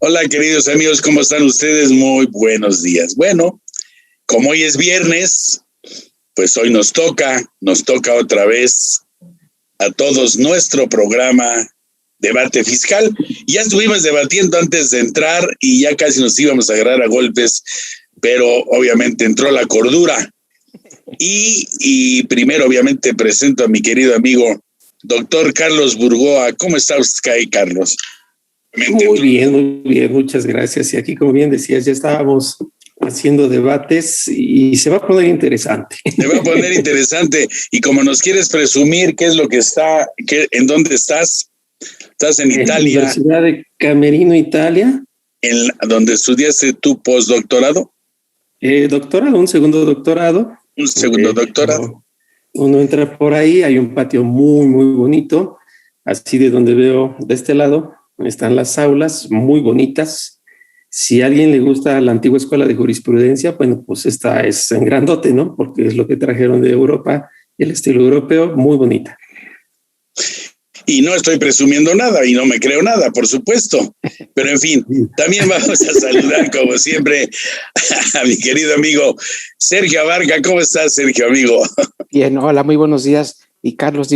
Hola, queridos amigos, ¿cómo están ustedes? Muy buenos días. Bueno, como hoy es viernes, pues hoy nos toca otra vez a todos nuestro programa Debate Fiscal. Ya estuvimos debatiendo antes de entrar y ya casi nos íbamos a agarrar a golpes, pero obviamente entró la cordura. Y primero, obviamente, presento a mi querido amigo, doctor Carlos Burgoa. ¿Cómo está usted, Carlos? Muy bien, muchas gracias. Y aquí, como bien decías, ya estábamos haciendo debates y se va a poner interesante. Se va a poner interesante. Y como nos quieres presumir, ¿qué es lo que está? ¿En dónde estás? ¿Estás en Italia? En la ciudad de Camerino, Italia. ¿En donde estudiaste tu postdoctorado? Doctorado, un segundo doctorado. Un segundo doctorado. Uno entra por ahí, hay un patio muy, muy bonito. Así de donde veo de este lado están las aulas muy bonitas. Si a alguien le gusta la antigua escuela de jurisprudencia, bueno, pues esta es en grandote, ¿no? Porque es lo que trajeron de Europa, el estilo europeo, muy bonita. Y no estoy presumiendo nada y no me creo nada, por supuesto. Pero en fin, también vamos a saludar como siempre a mi querido amigo Sergio Abarca. ¿Cómo estás, Sergio, amigo? Bien, hola, muy buenos días. Y Carlos,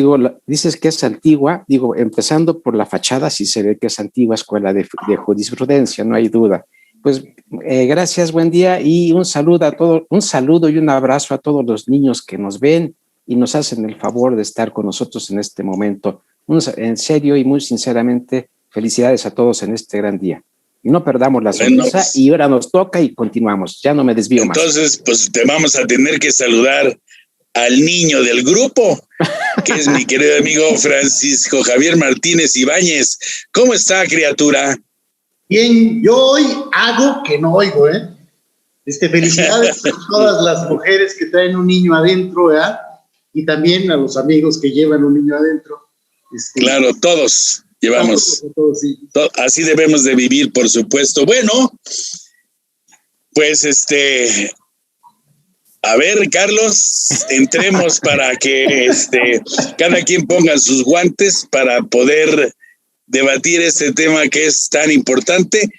dices que es antigua, empezando por la fachada, sí se ve que es antigua escuela de jurisprudencia, no hay duda. Pues gracias, buen día y un saludo y un abrazo a todos los niños que nos ven y nos hacen el favor de estar con nosotros en este momento. En serio y muy sinceramente, felicidades a todos en este gran día. Y no perdamos la sonrisa y ahora nos toca y continuamos. Ya no me desvío más. Entonces, pues te vamos a tener que saludar al niño del grupo, que es mi querido amigo Francisco Javier Martínez Ibáñez. ¿Cómo está, criatura? Bien, yo hoy hago que no oigo, ¿eh? Felicidades a todas las mujeres que traen un niño adentro, ¿verdad? Y también a los amigos que llevan un niño adentro. Claro, todos llevamos. Todos, sí. Así debemos de vivir, por supuesto. Bueno, pues a ver, Carlos, entremos para que cada quien ponga sus guantes para poder debatir este tema que es tan importante.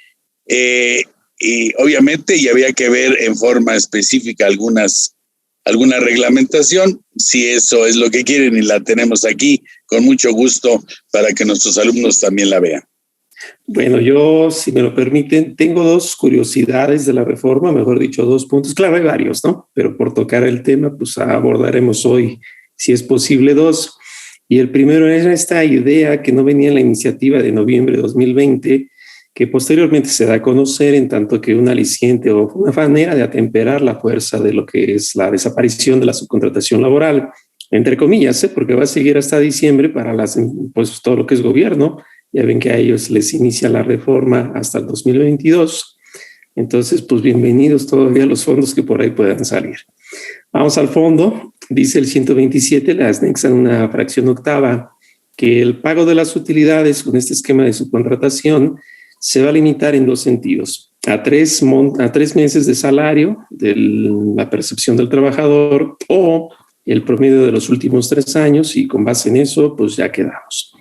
Y obviamente ya había que ver en forma específica alguna reglamentación, si eso es lo que quieren, y la tenemos aquí con mucho gusto para que nuestros alumnos también la vean. Bueno, yo, si me lo permiten, tengo dos curiosidades de la reforma, mejor dicho, 2 puntos. Claro, hay varios, ¿no? Pero por tocar el tema, pues abordaremos hoy, si es posible, 2. Y el primero es esta idea que no venía en la iniciativa de noviembre de 2020, que posteriormente se da a conocer en tanto que un aliciente o una manera de atemperar la fuerza de lo que es la desaparición de la subcontratación laboral, entre comillas, porque va a seguir hasta diciembre para pues todo lo que es gobierno. Ya ven que a ellos les inicia la reforma hasta el 2022. Entonces, pues bienvenidos todavía los fondos que por ahí puedan salir. Vamos al fondo. Dice el 127, le anexan una fracción octava, que el pago de las utilidades con este esquema de subcontratación se va a limitar en 2 sentidos. A 3 meses de salario de la percepción del trabajador o el promedio de los últimos 3 años, y con base en eso, pues ya quedamos.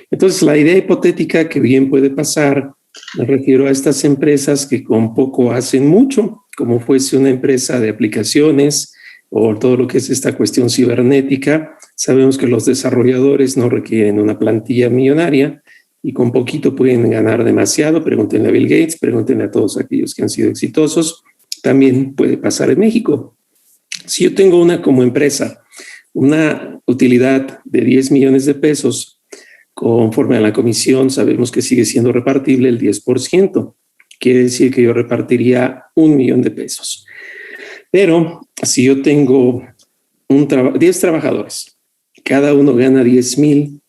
Entonces, la idea hipotética que bien puede pasar, me refiero a estas empresas que con poco hacen mucho, como fuese una empresa de aplicaciones o todo lo que es esta cuestión cibernética. Sabemos que los desarrolladores no requieren una plantilla millonaria y con poquito pueden ganar demasiado. Pregúntenle a Bill Gates, pregúntenle a todos aquellos que han sido exitosos. También puede pasar en México. Si yo tengo como empresa una utilidad de 10 millones de pesos, conforme a la comisión sabemos que sigue siendo repartible el 10%. Quiere decir que yo repartiría 1 millón de pesos. Pero si yo tengo 10 trabajadores, cada uno gana 10,000,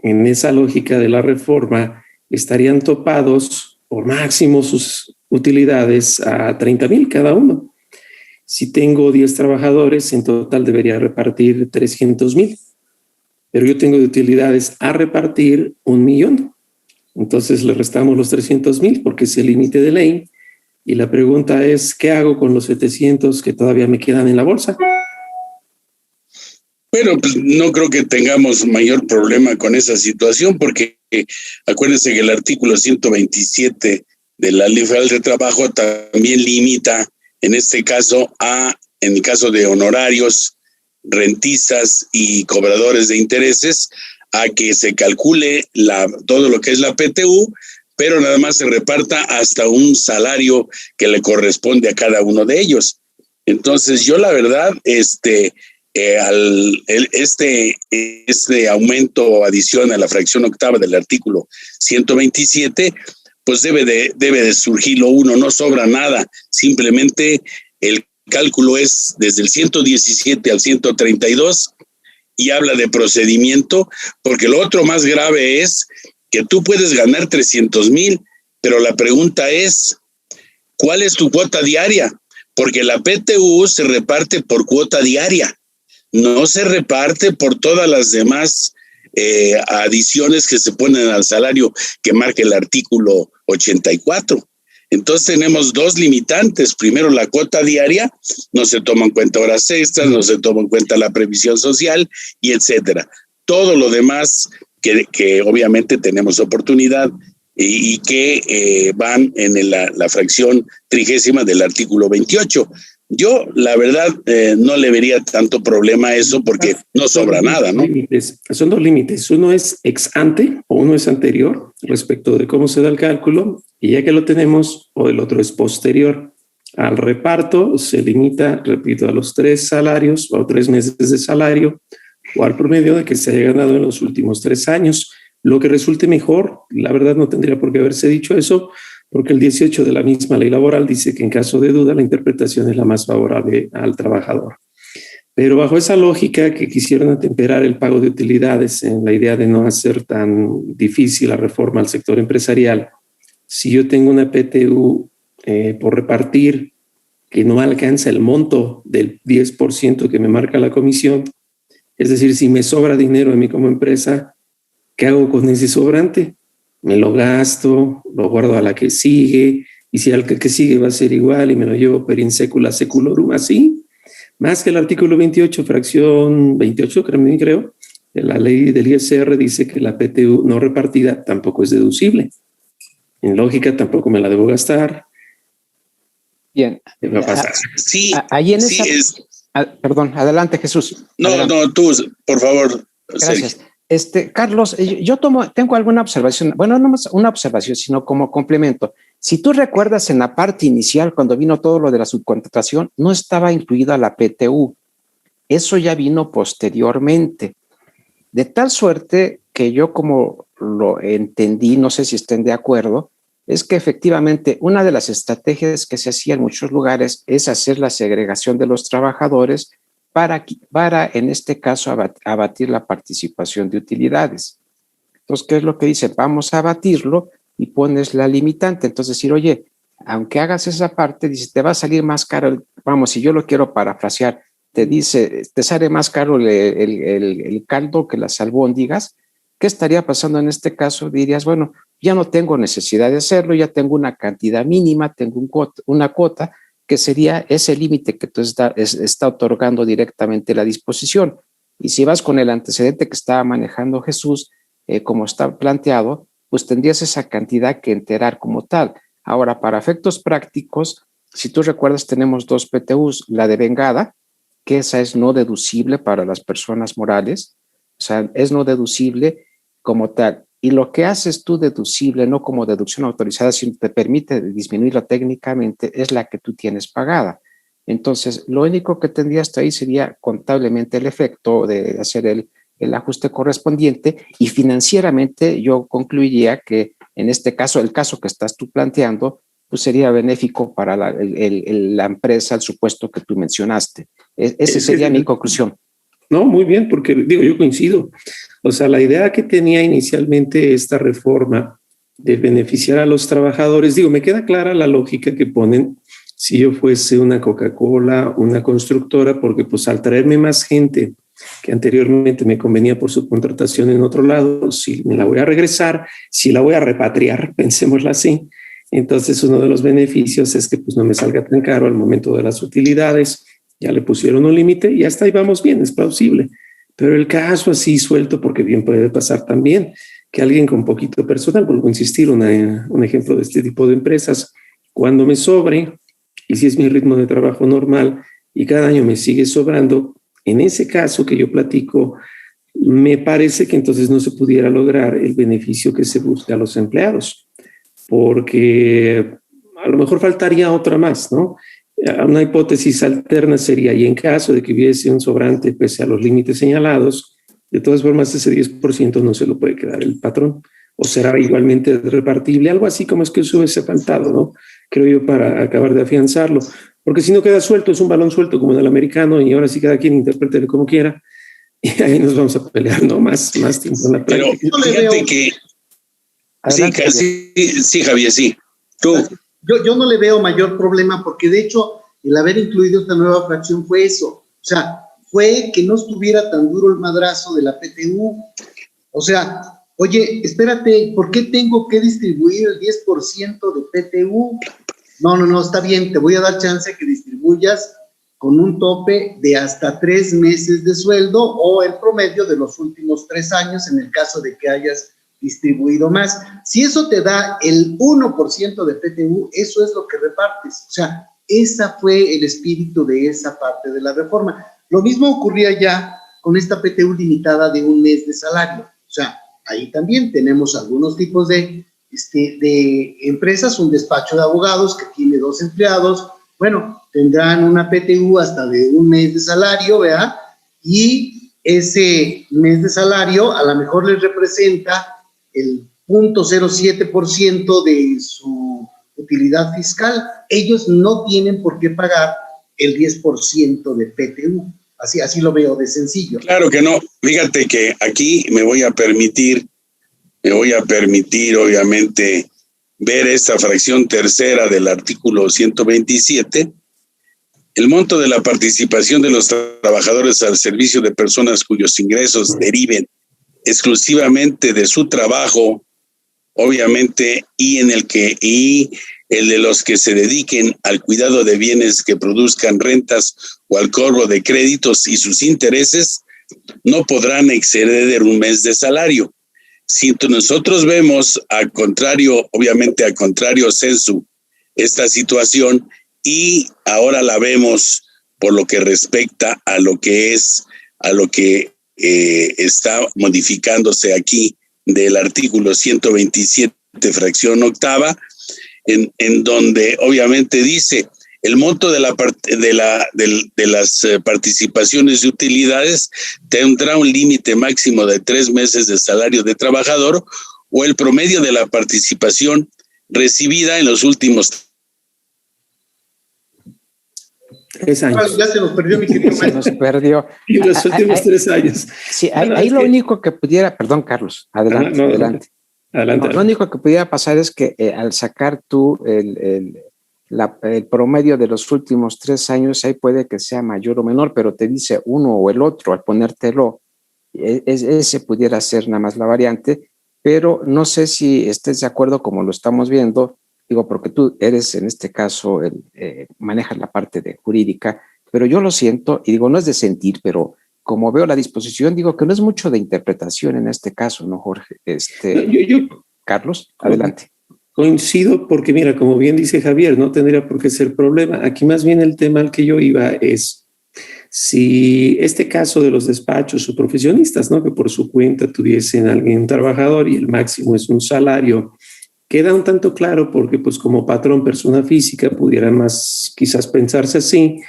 en esa lógica de la reforma estarían topados por máximo sus utilidades a 30,000 cada uno. Si tengo 10 trabajadores, en total debería repartir 300,000, pero yo tengo de utilidades a repartir 1,000,000. Entonces le restamos los 300,000 porque es el límite de ley. Y la pregunta es, ¿qué hago con los 700 que todavía me quedan en la bolsa? Bueno, pues no creo que tengamos mayor problema con esa situación porque acuérdense que el artículo 127 de la Ley Federal de Trabajo también limita, en este caso, en el caso de honorarios, rentistas y cobradores de intereses, a que se calcule todo lo que es la PTU, pero nada más se reparta hasta un salario que le corresponde a cada uno de ellos. Entonces, yo la verdad, este aumento o adición a la fracción octava del artículo 127, pues debe de surgirlo uno, no sobra nada, simplemente el cálculo es desde el 117 al 132 y habla de procedimiento, porque lo otro más grave es que tú puedes ganar 300,000, pero la pregunta es, ¿cuál es tu cuota diaria? Porque la PTU se reparte por cuota diaria, no se reparte por todas las demás adiciones que se ponen al salario que marca el artículo 84. Entonces tenemos dos limitantes. Primero, la cuota diaria, no se toman en cuenta horas extras, no se toma en cuenta la previsión social y etcétera. Todo lo demás que obviamente tenemos oportunidad y que van en la fracción 30ª del artículo 28. Yo, la verdad, no le vería tanto problema a eso porque no sobra nada, ¿no? Son dos límites. Uno es ex ante o uno es anterior respecto de cómo se da el cálculo, y ya que lo tenemos, o el otro es posterior. Al reparto se limita, repito, a los 3 salarios o 3 meses de salario o al promedio de que se haya ganado en los últimos 3 años. Lo que resulte mejor, la verdad no tendría por qué haberse dicho eso, porque el 18 de la misma ley laboral dice que en caso de duda la interpretación es la más favorable al trabajador. Pero bajo esa lógica que quisieron atemperar el pago de utilidades en la idea de no hacer tan difícil la reforma al sector empresarial, si yo tengo una PTU por repartir que no alcanza el monto del 10% que me marca la comisión, es decir, si me sobra dinero en mí como empresa, ¿qué hago con ese sobrante? Me lo gasto, lo guardo a la que sigue, y si al que sigue va a ser igual y me lo llevo per in secula seculorum, así. Más que el artículo 28, fracción 28, creo, de la ley del ISR dice que la PTU no repartida tampoco es deducible. En lógica tampoco me la debo gastar. Bien. ¿Qué va a pasar? Sí, ahí en sí perdón, adelante, Jesús. Adelante. No, tú, por favor. Gracias. Sergio. Carlos, tengo alguna observación, bueno, no más una observación, sino como complemento. Si tú recuerdas, en la parte inicial, cuando vino todo lo de la subcontratación, no estaba incluida la PTU. Eso ya vino posteriormente. De tal suerte que yo, como lo entendí, no sé si estén de acuerdo, es que efectivamente una de las estrategias que se hacía en muchos lugares es hacer la segregación de los trabajadores para en este caso, abatir la participación de utilidades. Entonces, ¿qué es lo que dice? Vamos a abatirlo y pones la limitante. Entonces, decir, oye, aunque hagas esa parte, dice, te va a salir más caro, vamos, si yo lo quiero parafrasear, te dice, te sale más caro el caldo que las albóndigas. ¿Qué estaría pasando en este caso? Dirías, bueno, ya no tengo necesidad de hacerlo, ya tengo una cantidad mínima, tengo una cuota, que sería ese límite que tú está otorgando directamente la disposición. Y si vas con el antecedente que estaba manejando Jesús, como está planteado, pues tendrías esa cantidad que enterar como tal. Ahora, para efectos prácticos, si tú recuerdas, tenemos 2 PTUs, la de vengada, que esa es no deducible para las personas morales, o sea, es no deducible como tal. Y lo que haces tú deducible, no como deducción autorizada, sino te permite disminuirla técnicamente, es la que tú tienes pagada. Entonces, lo único que tendrías ahí sería contablemente el efecto de hacer el ajuste correspondiente, y financieramente yo concluiría que en este caso, el caso que estás tú planteando, pues sería benéfico para la empresa, el supuesto que tú mencionaste. Esa sería mi conclusión. No, muy bien, porque digo, yo coincido. O sea, la idea que tenía inicialmente esta reforma de beneficiar a los trabajadores, digo, me queda clara la lógica que ponen si yo fuese una Coca-Cola, una constructora, porque pues al traerme más gente que anteriormente me convenía por su contratación en otro lado, si me la voy a regresar, si la voy a repatriar, pensémosla así, entonces uno de los beneficios es que pues no me salga tan caro al momento de las utilidades, ya le pusieron un límite y hasta ahí vamos bien, es plausible. Pero el caso así suelto, porque bien puede pasar también, que alguien con poquito personal, vuelvo a insistir, un ejemplo de este tipo de empresas, cuando me sobre, y si es mi ritmo de trabajo normal, y cada año me sigue sobrando, en ese caso que yo platico, me parece que entonces no se pudiera lograr el beneficio que se busca a los empleados, porque a lo mejor faltaría otra más, ¿no? Una hipótesis alterna sería, y en caso de que hubiese un sobrante pese a los límites señalados, de todas formas ese 10% no se lo puede quedar el patrón, o será igualmente repartible, algo así como es que eso hubiese faltado, ¿no? Creo yo, para acabar de afianzarlo, porque si no queda suelto, es un balón suelto como en el americano, y ahora sí cada quien interprete como quiera, y ahí nos vamos a pelear, ¿no? Más tiempo en la práctica. Pero fíjate que... Adelante, sí, Javier, sí. Tú. Yo no le veo mayor problema, porque de hecho el haber incluido esta nueva fracción fue eso, o sea, fue que no estuviera tan duro el madrazo de la PTU. O sea, oye, espérate, ¿por qué tengo que distribuir el 10% de PTU? No, está bien, te voy a dar chance que distribuyas con un tope de hasta 3 meses de sueldo o el promedio de los últimos 3 años en el caso de que hayas distribuido más. Si eso te da el 1% de PTU, eso es lo que repartes. O sea, ese fue el espíritu de esa parte de la reforma. Lo mismo ocurría ya con esta PTU limitada de 1 mes de salario. O sea, ahí también tenemos algunos tipos de empresas, un despacho de abogados que tiene 2 empleados, bueno, tendrán una PTU hasta de 1 mes de salario, ¿verdad? Y ese mes de salario a lo mejor les representa el 0.07% de su utilidad fiscal. Ellos no tienen por qué pagar el 10% de PTU. Así lo veo de sencillo. Claro que no. Fíjate que aquí me voy a permitir obviamente ver esta fracción tercera del artículo 127. El monto de la participación de los trabajadores al servicio de personas cuyos ingresos deriven exclusivamente de su trabajo, obviamente, y el de los que se dediquen al cuidado de bienes que produzcan rentas o al cobro de créditos y sus intereses, no podrán exceder 1 mes de salario. Si nosotros vemos obviamente a contrario censo, esta situación, y ahora la vemos por lo que respecta a lo que está modificándose aquí del artículo 127, fracción octava, en donde obviamente dice el monto de las participaciones de utilidades tendrá un límite máximo de 3 meses de salario de trabajador o el promedio de la participación recibida en los últimos 3 años. Ya se nos perdió, mi querido maestro. Se nos perdió. Y los últimos 3 años. Sí, ahí lo único que pudiera, perdón, Carlos, adelante, adelante. Lo único que pudiera pasar es que al sacar tú el promedio de los últimos 3 años, ahí puede que sea mayor o menor, pero te dice uno o el otro al ponértelo. Ese pudiera ser nada más la variante, pero no sé si estés de acuerdo como lo estamos viendo, digo, porque tú eres en este caso, manejas la parte de jurídica, pero yo lo siento, y digo, no es de sentir, pero como veo la disposición, digo que no es mucho de interpretación en este caso, ¿no, Jorge? Carlos, adelante. Coincido porque, mira, como bien dice Javier, no tendría por qué ser problema. Aquí más bien el tema al que yo iba es si este caso de los despachos o profesionistas, ¿no?, que por su cuenta tuviesen alguien trabajador y el máximo es un salario, queda un tanto claro porque pues como patrón, persona física, pudiera más quizás pensarse así,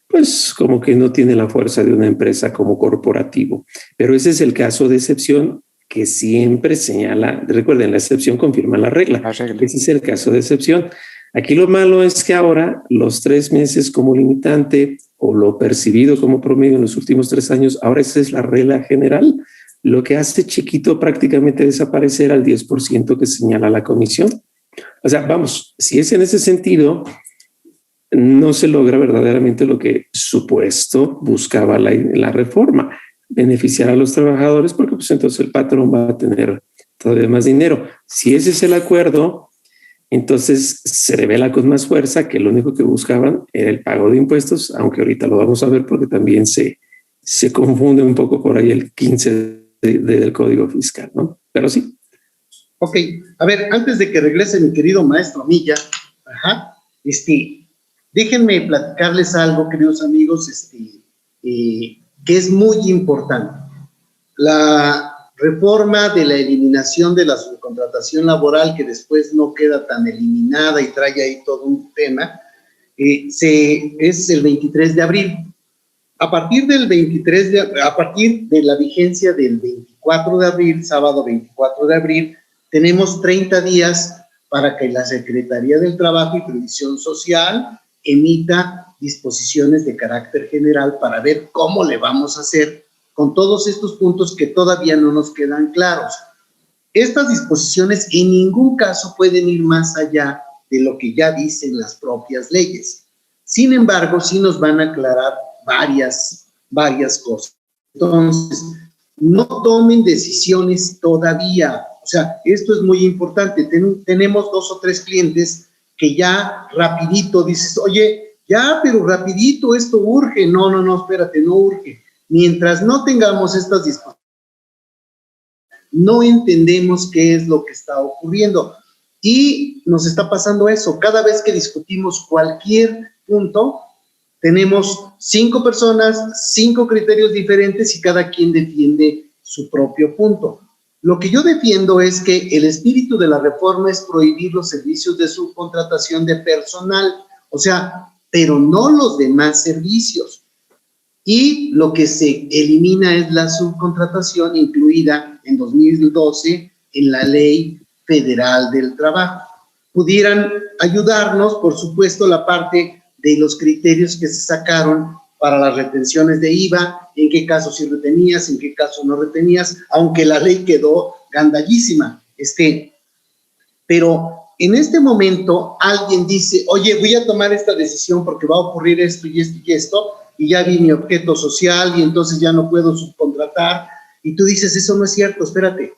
pues como que no tiene la fuerza de una empresa como corporativo. Pero ese es el caso de excepción que siempre señala, recuerden, la excepción confirma la regla. Ese es el caso de excepción. Aquí lo malo es que ahora los 3 meses como limitante o lo percibido como promedio en los últimos 3 años, ahora esa es la regla general, lo que hace chiquito prácticamente desaparecer al 10% que señala la comisión. O sea, vamos, si es en ese sentido, no se logra verdaderamente lo que supuesto buscaba la reforma, beneficiar a los trabajadores, porque pues entonces el patrón va a tener todavía más dinero. Si ese es el acuerdo, entonces se revela con más fuerza que lo único que buscaban era el pago de impuestos, aunque ahorita lo vamos a ver porque también se confunde un poco por ahí el 15 del Código Fiscal, ¿no? Pero sí. Ok, a ver, antes de que regrese mi querido maestro Milla, déjenme platicarles algo, queridos amigos, que es muy importante. La reforma de la eliminación de la subcontratación laboral, que después no queda tan eliminada y trae ahí todo un tema, es el 23 de abril. A partir de la vigencia del 24 de abril, sábado 24 de abril, tenemos 30 días para que la Secretaría del Trabajo y Previsión Social emita disposiciones de carácter general para ver cómo le vamos a hacer con todos estos puntos que todavía no nos quedan claros. Estas disposiciones en ningún caso pueden ir más allá de lo que ya dicen las propias leyes. Sin embargo, sí nos van a aclarar varias cosas. Entonces, no tomen decisiones todavía. O sea, esto es muy importante. Tenemos 2 o 3 clientes que ya rapidito dices, oye, ya, pero rapidito, esto urge. No, espérate, no urge. Mientras no tengamos estas disposiciones, no entendemos qué es lo que está ocurriendo. Y nos está pasando eso. Cada vez que discutimos cualquier punto, tenemos 5 personas, 5 criterios diferentes y cada quien defiende su propio punto. Lo que yo defiendo es que el espíritu de la reforma es prohibir los servicios de subcontratación de personal, o sea, pero no los demás servicios. Y lo que se elimina es la subcontratación incluida en 2012 en la Ley Federal del Trabajo. Pudieran ayudarnos, por supuesto, la parte de los criterios que se sacaron para las retenciones de IVA, en qué caso sí retenías, en qué caso no retenías, aunque la ley quedó gandallísima. Pero en este momento alguien dice, oye, voy a tomar esta decisión porque va a ocurrir esto y esto y esto, y ya vi mi objeto social y entonces ya no puedo subcontratar, y tú dices, eso no es cierto, espérate.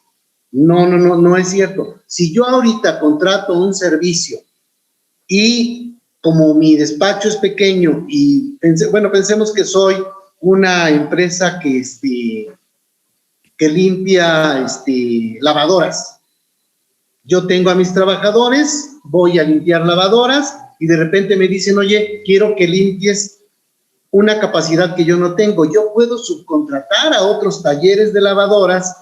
No es cierto. Si yo ahorita contrato un servicio y como mi despacho es pequeño y pensemos que soy una empresa que limpia lavadoras. Yo tengo a mis trabajadores, voy a limpiar lavadoras y de repente me dicen, oye, quiero que limpies una capacidad que yo no tengo. Yo puedo subcontratar a otros talleres de lavadoras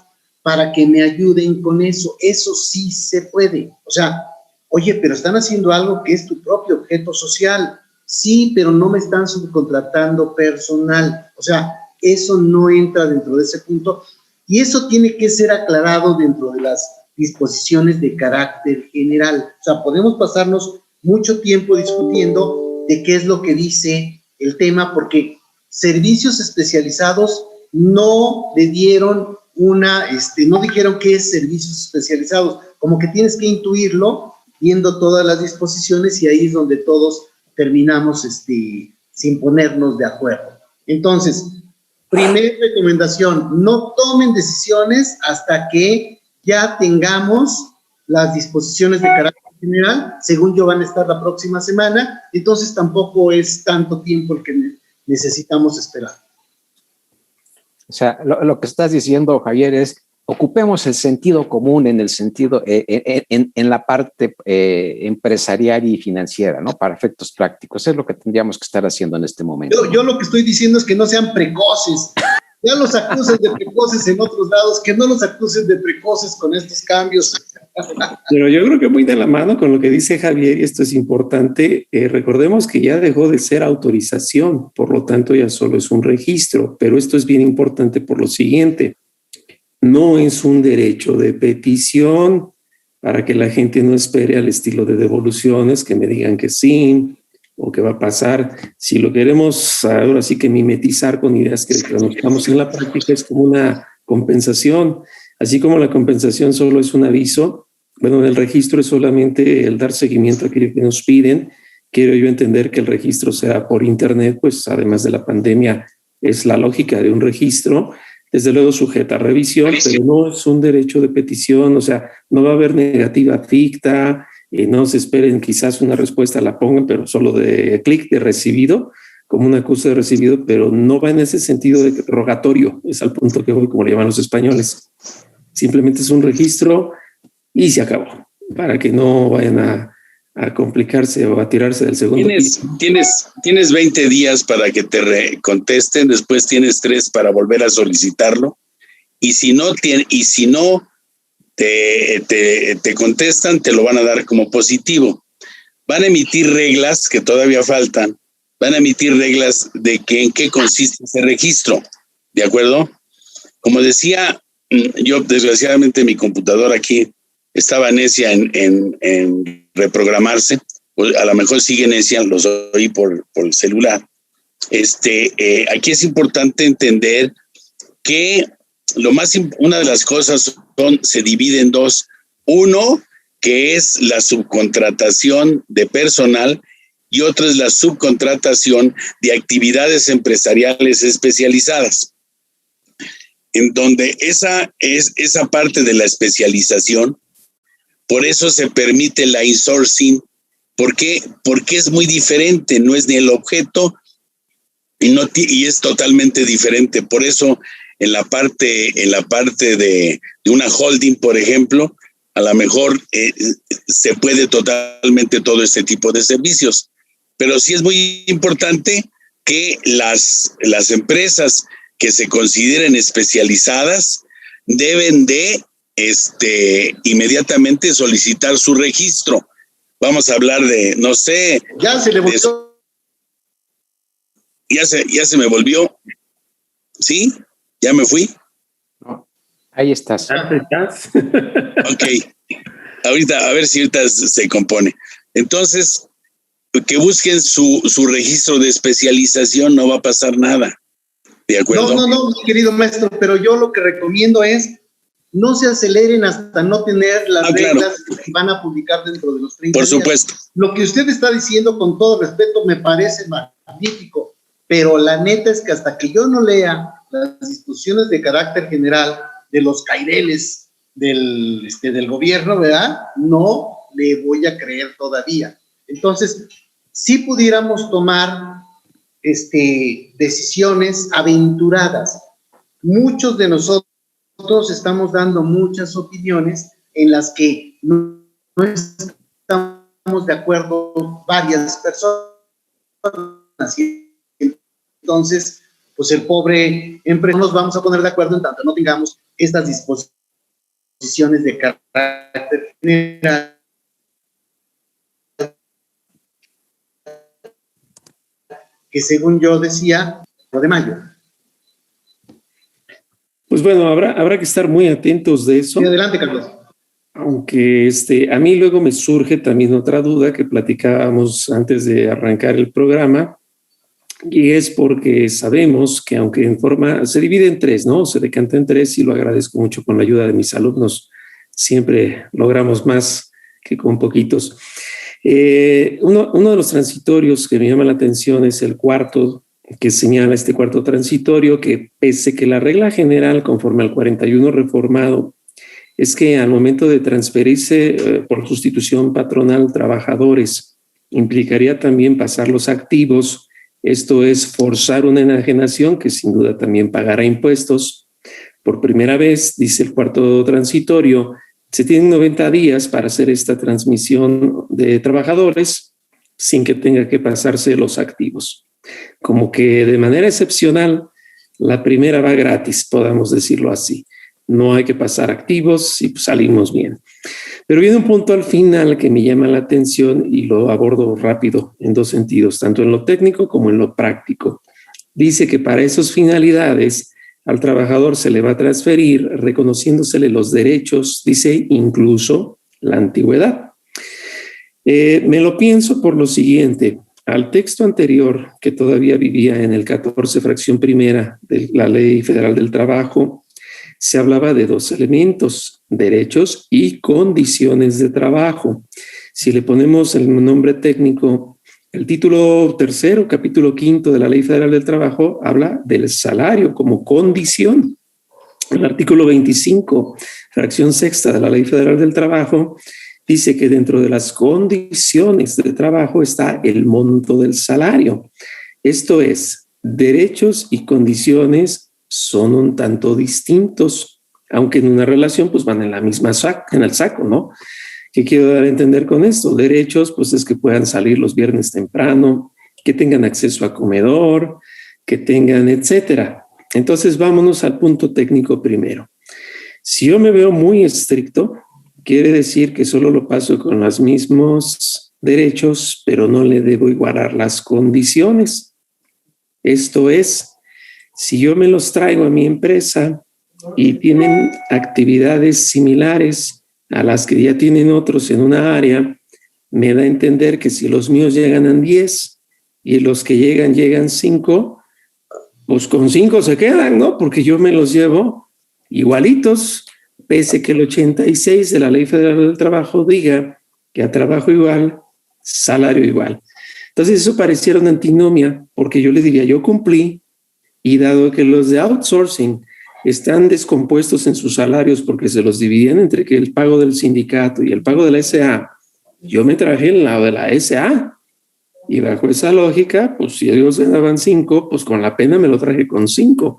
para que me ayuden con eso. Eso sí se puede. O sea, oye, pero están haciendo algo que es tu propio objeto social. Sí, pero no me están subcontratando personal. O sea, eso no entra dentro de ese punto. Y eso tiene que ser aclarado dentro de las disposiciones de carácter general. O sea, podemos pasarnos mucho tiempo discutiendo de qué es lo que dice el tema, porque servicios especializados no le dieron no dijeron qué es servicios especializados. Como que tienes que intuirlo viendo todas las disposiciones y ahí es donde todos terminamos sin ponernos de acuerdo. Entonces, primera recomendación, no tomen decisiones hasta que ya tengamos las disposiciones de carácter general. Según yo, van a estar la próxima semana, entonces tampoco es tanto tiempo el que necesitamos esperar. O sea, lo que estás diciendo, Javier, es ocupemos el sentido común en el sentido, en la parte empresarial y financiera, ¿no? Para efectos prácticos. Es lo que tendríamos que estar haciendo en este momento. Yo lo que estoy diciendo es que no sean precoces. Ya los acusan de precoces en otros lados, que no los acusen de precoces con estos cambios. Pero yo creo que muy de la mano con lo que dice Javier, y esto es importante, recordemos que ya dejó de ser autorización, por lo tanto ya solo es un registro, pero esto es bien importante por lo siguiente, no es un derecho de petición para que la gente no espere al estilo de devoluciones, que me digan que sí, o que va a pasar. Si lo queremos ahora sí que mimetizar con ideas que conozcamos en la práctica, es como una compensación, así como la compensación solo es un aviso. Bueno, el registro es solamente el dar seguimiento a aquello que nos piden quiero yo entender que el registro sea por internet, pues además de la pandemia es la lógica de un registro, desde luego sujeta a revisión, pero no es un derecho de petición, o sea, no va a haber negativa ficta, no se esperen quizás una respuesta, la pongan, pero solo de clic de recibido, como una acusa de recibido, pero no va en ese sentido de rogatorio, es al punto que voy, como le llaman los españoles. Simplemente es un registro y se acabó, para que no vayan a complicarse o a tirarse del segundo piso. Tienes 20 días para que te contesten, después tienes 3 para volver a solicitarlo, y si no te contestan, te lo van a dar como positivo. Van a emitir reglas que todavía faltan, van a emitir reglas de que en qué consiste ese registro, ¿de acuerdo? Como decía, yo desgraciadamente mi computadora aquí estaba necia en reprogramarse, a lo mejor sigue necia, los oí por el celular. Aquí es importante entender que una de las cosas se divide en 2. Uno, que es la subcontratación de personal, y otro es la subcontratación de actividades empresariales especializadas, en donde esa parte de la especialización, por eso se permite la insourcing. ¿Por qué? Porque es muy diferente, no es ni el objeto y es totalmente diferente. Por eso en la parte de una holding, por ejemplo, a lo mejor se puede totalmente todo este tipo de servicios. Pero sí es muy importante que las empresas que se consideren especializadas deben de inmediatamente solicitar su registro. Vamos a hablar de, no sé. Ya se le volvió. Ya se me volvió. ¿Sí? ¿Ya me fui? No, ahí estás. Ok. Ahorita, a ver si ahorita se compone. Entonces, que busquen su registro de especialización, no va a pasar nada. ¿De acuerdo? No, mi querido maestro, pero yo lo que recomiendo es no se aceleren hasta no tener las reglas que van a publicar dentro de los 30 días. Por supuesto. Lo que usted está diciendo, con todo respeto, me parece magnífico, pero la neta es que hasta que yo no lea las disposiciones de carácter general de los caireles del gobierno, ¿verdad? No le voy a creer todavía. Entonces, si pudiéramos tomar decisiones aventuradas. Muchos de nosotros estamos dando muchas opiniones en las que no estamos de acuerdo varias personas. Entonces, pues el pobre empresario, nos vamos a poner de acuerdo en tanto no tengamos estas disposiciones de carácter general que, según yo decía, lo de mayo. Pues bueno, habrá que estar muy atentos de eso. Sí, adelante, Carlos. Aunque a mí luego me surge también otra duda que platicábamos antes de arrancar el programa, y es porque sabemos que aunque en forma se divide en 3, ¿no? Se decanta en 3 y lo agradezco mucho con la ayuda de mis alumnos. Siempre logramos más que con poquitos. Uno de los transitorios que me llama la atención es el cuarto, que señala este cuarto transitorio, que pese que la regla general conforme al 41 reformado es que al momento de transferirse por sustitución patronal trabajadores implicaría también pasar los activos, esto es forzar una enajenación que sin duda también pagará impuestos. Por primera vez, dice el cuarto transitorio, se tienen 90 días para hacer esta transmisión de trabajadores sin que tenga que pasarse los activos. Como que de manera excepcional, la primera va gratis, podamos decirlo así. No hay que pasar activos y pues salimos bien. Pero viene un punto al final que me llama la atención y lo abordo rápido en 2 sentidos, tanto en lo técnico como en lo práctico. Dice que para esas finalidades al trabajador se le va a transferir reconociéndosele los derechos, dice incluso la antigüedad. Me lo pienso por lo siguiente. Al texto anterior, que todavía vivía en el 14 fracción primera de la Ley Federal del Trabajo, se hablaba de 2 elementos, derechos y condiciones de trabajo. Si le ponemos el nombre técnico, El título tercero, capítulo 5 de la Ley Federal del Trabajo habla del salario como condición. El artículo 25, fracción sexta de la Ley Federal del Trabajo, dice que dentro de las condiciones de trabajo está el monto del salario. Esto es, derechos y condiciones son un tanto distintos, aunque en una relación pues van en la misma en el saco, ¿no? ¿Qué quiero dar a entender con esto? Derechos, pues es que puedan salir los viernes temprano, que tengan acceso a comedor, que tengan, etcétera. Entonces, vámonos al punto técnico primero. Si yo me veo muy estricto, quiere decir que solo lo paso con los mismos derechos, pero no le debo igualar las condiciones. Esto es, si yo me los traigo a mi empresa y tienen actividades similares a las que ya tienen otros en una área, me da a entender que si los míos llegan a 10 y los que llegan 5, pues con 5 se quedan, ¿no? Porque yo me los llevo igualitos, pese que el 86 de la Ley Federal del Trabajo diga que a trabajo igual, salario igual. Entonces eso pareciera una antinomia, porque yo les diría, yo cumplí, y dado que los de outsourcing están descompuestos en sus salarios porque se los dividían entre que el pago del sindicato y el pago de la SA, yo me traje el lado de la SA. Y bajo esa lógica, pues si ellos ganaban 5, pues con la pena me lo traje con 5.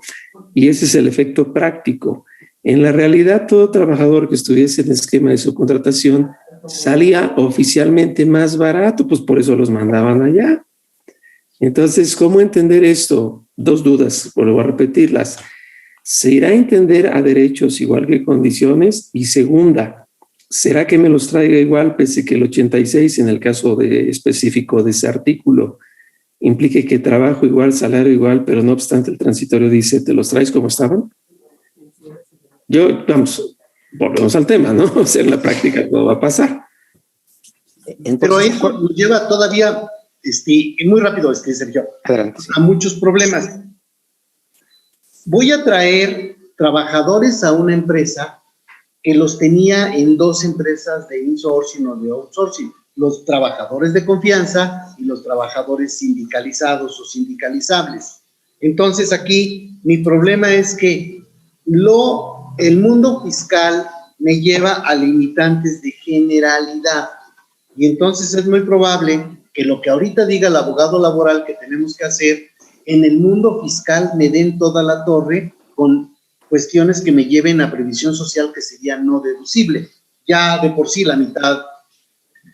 Y ese es el efecto práctico. En la realidad, todo trabajador que estuviese en esquema de subcontratación salía oficialmente más barato, pues por eso los mandaban allá. Entonces, ¿cómo entender esto? 2 dudas, vuelvo a repetirlas. ¿Se irá a entender a derechos igual que condiciones? Y segunda, ¿será que me los traiga igual pese que el 86 en el caso específico de ese artículo implique que trabajo igual, salario igual, pero no obstante el transitorio dice, ¿te los traes como estaban? Volvemos al tema, ¿no? O sea, en la práctica todo va a pasar. Entonces, pero eso nos lleva todavía, muy rápido, Sergio, adelante, sí, a muchos problemas. Voy a traer trabajadores a una empresa que los tenía en 2 empresas de insourcing o de outsourcing, los trabajadores de confianza y los trabajadores sindicalizados o sindicalizables. Entonces aquí mi problema es que el mundo fiscal me lleva a limitantes de generalidad y entonces es muy probable que lo que ahorita diga el abogado laboral que tenemos que hacer en el mundo fiscal me den toda la torre con cuestiones que me lleven a previsión social que sería no deducible. Ya de por sí la mitad,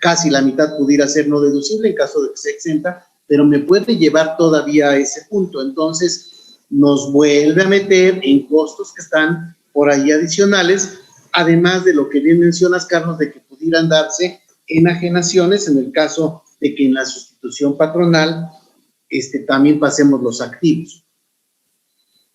casi la mitad pudiera ser no deducible en caso de que sea exenta, pero me puede llevar todavía a ese punto. Entonces nos vuelve a meter en costos que están por ahí adicionales, además de lo que bien mencionas, Carlos, de que pudieran darse enajenaciones en el caso de que en la sustitución patronal también pasemos los activos.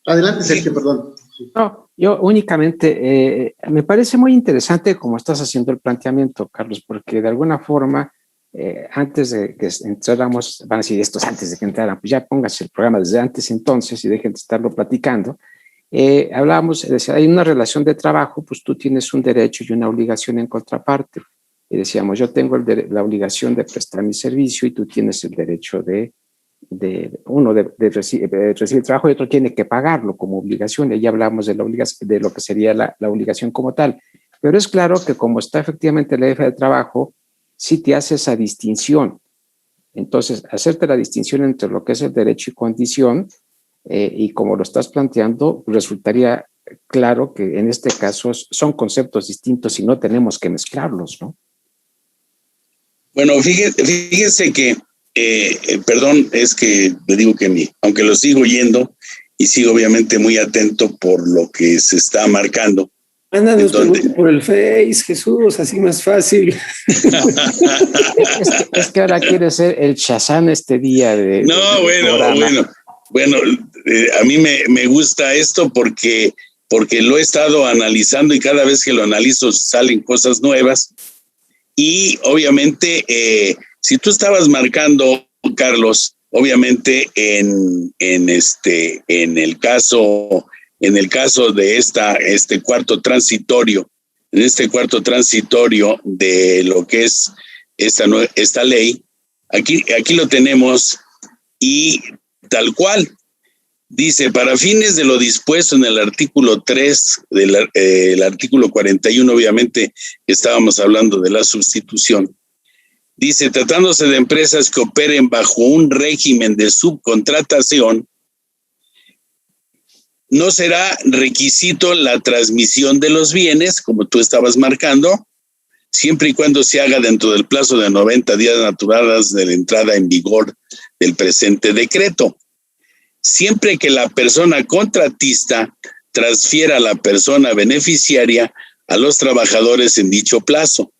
Adelante, Sergio, perdón. No, yo únicamente, me parece muy interesante cómo estás haciendo el planteamiento, Carlos, porque de alguna forma, antes de que entráramos, van a decir estos antes de que entraran, pues ya póngase el programa desde antes entonces y dejen de estarlo platicando. Hablábamos, decía, hay una relación de trabajo, pues tú tienes un derecho y una obligación en contraparte. Y decíamos, yo tengo la obligación de prestar mi servicio y tú tienes el derecho de recibir trabajo y otro tiene que pagarlo como obligación. Y ahí hablamos de de lo que sería la obligación como tal. Pero es claro que como está efectivamente la ley de trabajo, sí te hace esa distinción. Entonces, hacerte la distinción entre lo que es el derecho y condición, y como lo estás planteando, resultaría claro que en este caso son conceptos distintos y no tenemos que mezclarlos, ¿no? Bueno, fíjese que, perdón, es que le digo que aunque lo sigo oyendo y sigo obviamente muy atento por lo que se está marcando. Mándanos por el Face, Jesús, así más fácil. es que ahora quiere ser el Shazam este día de... Bueno, a mí me gusta esto porque lo he estado analizando y cada vez que lo analizo salen cosas nuevas. Y obviamente, si tú estabas marcando, Carlos, obviamente en el caso de este cuarto transitorio, de lo que es esta ley, Aquí lo tenemos y tal cual. Dice, para fines de lo dispuesto en el artículo 3, el artículo 41, obviamente estábamos hablando de la sustitución. Dice, tratándose de empresas que operen bajo un régimen de subcontratación, no será requisito la transmisión de los bienes, como tú estabas marcando, siempre y cuando se haga dentro del plazo de 90 días naturales de la entrada en vigor del presente decreto. Siempre que la persona contratista transfiera a la persona beneficiaria a los trabajadores en dicho plazo.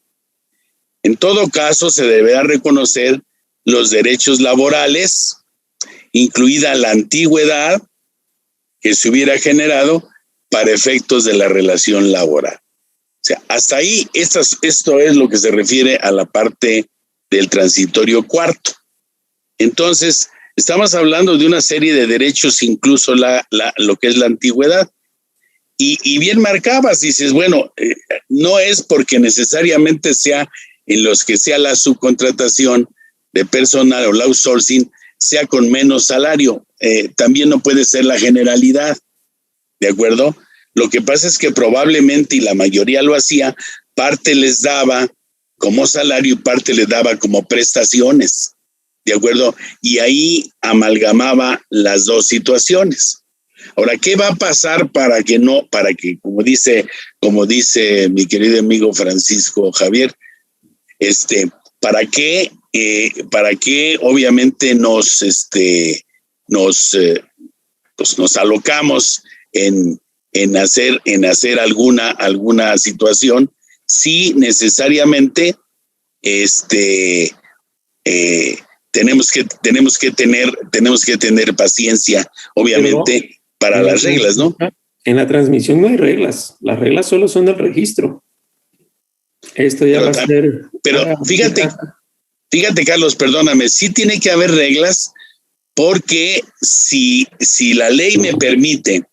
En todo caso, se deberá reconocer los derechos laborales, incluida la antigüedad que se hubiera generado para efectos de la relación laboral. O sea, hasta ahí, esto es lo que se refiere a la parte del transitorio cuarto. Entonces, estamos hablando de una serie de derechos, incluso lo que es la antigüedad. Y bien marcabas, dices, bueno, no es porque necesariamente sea en los que sea la subcontratación de personal o el outsourcing, sea con menos salario. También no puede ser la generalidad, ¿de acuerdo? Lo que pasa es que probablemente, y la mayoría lo hacía, parte les daba como salario y parte les daba como prestaciones, ¿de acuerdo? Y ahí amalgamaba las dos situaciones. Ahora, ¿qué va a pasar para que, como dice mi querido amigo Francisco Javier, para que obviamente nos alocamos en hacer alguna situación, si necesariamente tenemos que tener paciencia, obviamente, para las reglas, ¿no? En la transmisión no hay reglas, las reglas solo son del registro. Esto ya va a ser... Pero fíjate, Carlos, perdóname, sí tiene que haber reglas, porque si la ley me permite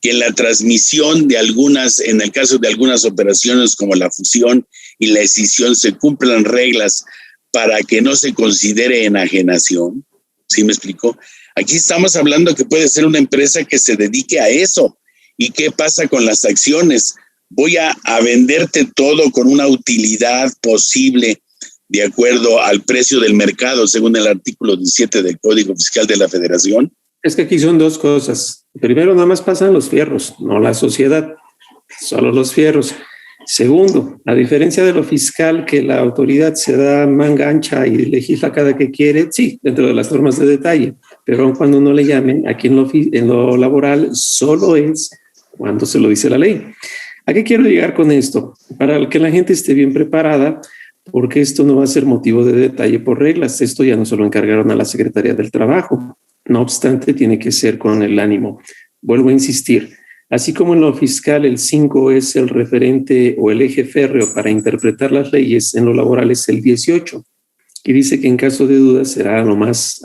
que en la transmisión en el caso de algunas operaciones como la fusión y la escisión, se cumplan reglas para que no se considere enajenación, ¿sí me explico? Aquí estamos hablando que puede ser una empresa que se dedique a eso. ¿Y qué pasa con las acciones? Voy a venderte todo con una utilidad posible de acuerdo al precio del mercado, según el artículo 17 del Código Fiscal de la Federación. Es que aquí son dos cosas. Primero, nada más pasan los fierros, no la sociedad, solo los fierros. Segundo, a diferencia de lo fiscal, que la autoridad se da manga ancha y legisla cada que quiere, sí, dentro de las normas de detalle, pero aun cuando no le llamen, aquí en lo laboral solo es cuando se lo dice la ley. ¿A qué quiero llegar con esto? Para que la gente esté bien preparada, porque esto no va a ser motivo de detalle por reglas. Esto ya no se lo encargaron a la Secretaría del Trabajo. No obstante, tiene que ser con el ánimo. Vuelvo a insistir. Así como en lo fiscal el 5 es el referente o el eje férreo para interpretar las leyes, en lo laboral es el 18, y dice que en caso de duda será lo más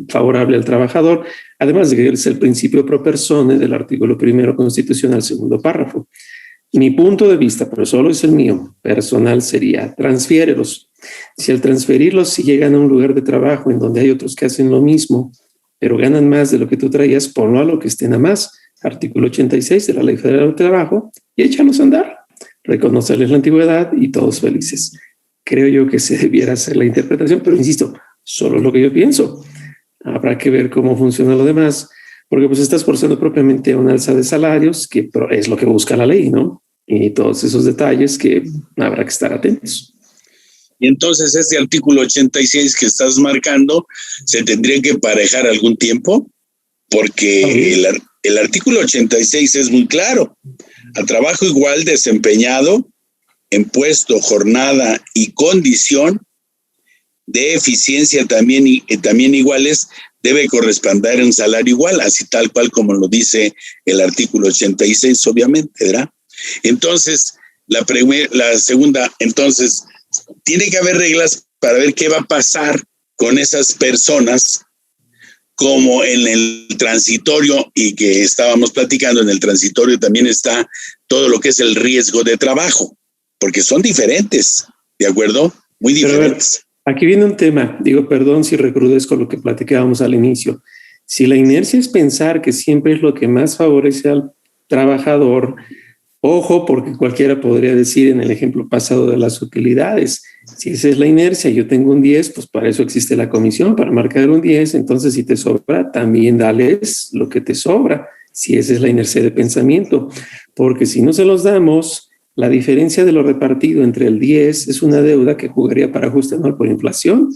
favorable al trabajador, además de que es el principio pro persone del artículo 1 constitucional, segundo párrafo. Mi punto de vista, pero solo es el mío, personal, sería transfiérelos. Si al transferirlos, si llegan a un lugar de trabajo en donde hay otros que hacen lo mismo, pero ganan más de lo que tú traías, ponlo a lo que estén a más. Artículo 86 de la Ley Federal del Trabajo, y échalos a andar, reconocerles la antigüedad y todos felices. Creo yo que se debiera hacer la interpretación, pero insisto, solo lo que yo pienso. Habrá que ver cómo funciona lo demás, porque pues estás forzando propiamente a una alza de salarios, que es lo que busca la ley, ¿no? Y todos esos detalles que habrá que estar atentos. Y entonces ese artículo 86 que estás marcando, ¿se tendría que emparejar algún tiempo? Porque el artículo 86 es muy claro. A trabajo igual desempeñado en puesto, jornada y condición de eficiencia también iguales, debe corresponder a un salario igual, así tal cual como lo dice el artículo 86, obviamente, ¿verdad? Entonces, la segunda, entonces, tiene que haber reglas para ver qué va a pasar con esas personas, como en el transitorio, y que estábamos platicando, en el transitorio también está todo lo que es el riesgo de trabajo, porque son diferentes, ¿de acuerdo? Muy diferentes. Aquí viene un tema, digo, perdón si recrudezco lo que platicábamos al inicio. Si la inercia es pensar que siempre es lo que más favorece al trabajador, ojo, porque cualquiera podría decir en el ejemplo pasado de las utilidades, si esa es la inercia, yo tengo un 10, pues para eso existe la comisión, para marcar un 10, entonces si te sobra, también dales lo que te sobra, si esa es la inercia de pensamiento, porque si no se los damos, la diferencia de lo repartido entre el 10 es una deuda que jugaría para ajuste anual por inflación.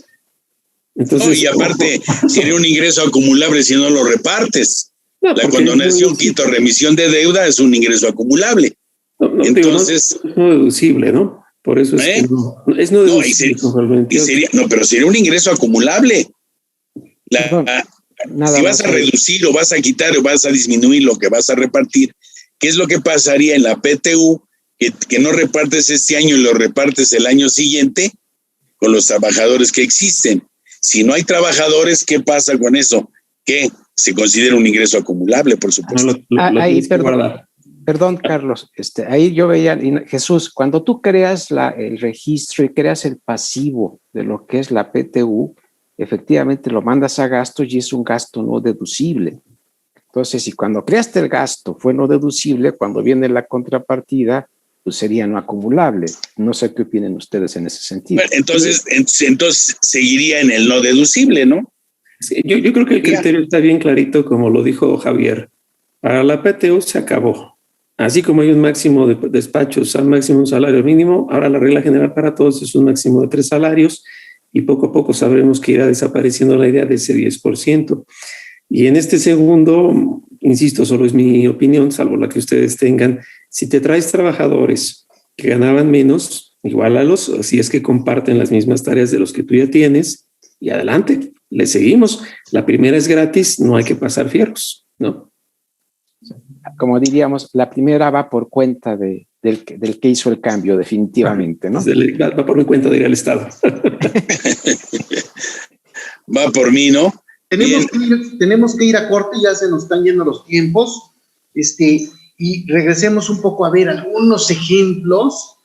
Entonces, no, y aparte, sería un ingreso acumulable si no lo repartes. No, la condonación, quito, remisión de deuda es un ingreso acumulable. Entonces, digo, no es deducible, ¿no? Por eso es que es no deducible. Pero sería un ingreso acumulable. Si vas a reducir o vas a quitar o vas a disminuir lo que vas a repartir, ¿qué es lo que pasaría en la PTU? Que no repartes este año y lo repartes el año siguiente con los trabajadores que existen. Si no hay trabajadores, ¿qué pasa con eso? Que se considera un ingreso acumulable, por supuesto. Ahí, perdón, Carlos, ahí yo veía, Jesús, cuando tú creas el registro y creas el pasivo de lo que es la PTU, efectivamente lo mandas a gastos y es un gasto no deducible. Entonces, si cuando creaste el gasto fue no deducible, cuando viene la contrapartida, pues sería no acumulable. No sé qué opinen ustedes en ese sentido. Bueno, entonces seguiría en el no deducible, ¿no? Sí, yo creo que el criterio está bien clarito, como lo dijo Javier. Para la PTU se acabó. Así como hay un máximo de despachos al máximo un salario mínimo, ahora la regla general para todos es un máximo de 3 salarios y poco a poco sabremos que irá desapareciendo la idea de ese 10%. Y en este segundo, insisto, solo es mi opinión, salvo la que ustedes tengan, si te traes trabajadores que ganaban menos, igualalos, si es que comparten las mismas tareas de los que tú ya tienes, y adelante, le seguimos. La primera es gratis, no hay que pasar fierros, ¿no? Como diríamos, la primera va por cuenta del que hizo el cambio, definitivamente, ¿no? Va por mi cuenta de ir al Estado. Va por mí, ¿no? Tenemos que ir a corte, ya se nos están yendo los tiempos, y regresemos un poco a ver algunos ejemplos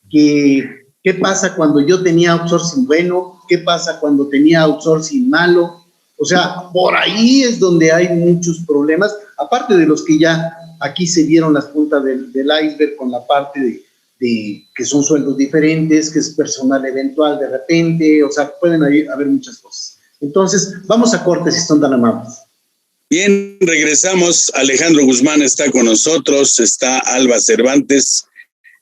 qué pasa cuando yo tenía outsourcing bueno, qué pasa cuando tenía outsourcing malo. O sea, por ahí es donde hay muchos problemas, aparte de los que ya aquí se vieron las puntas del iceberg con la parte de que son sueldos diferentes, que es personal eventual de repente, o sea, pueden haber muchas cosas. Entonces, vamos a corte si son tan amables. Bien, regresamos. Alejandro Guzmán está con nosotros, está Alba Cervantes.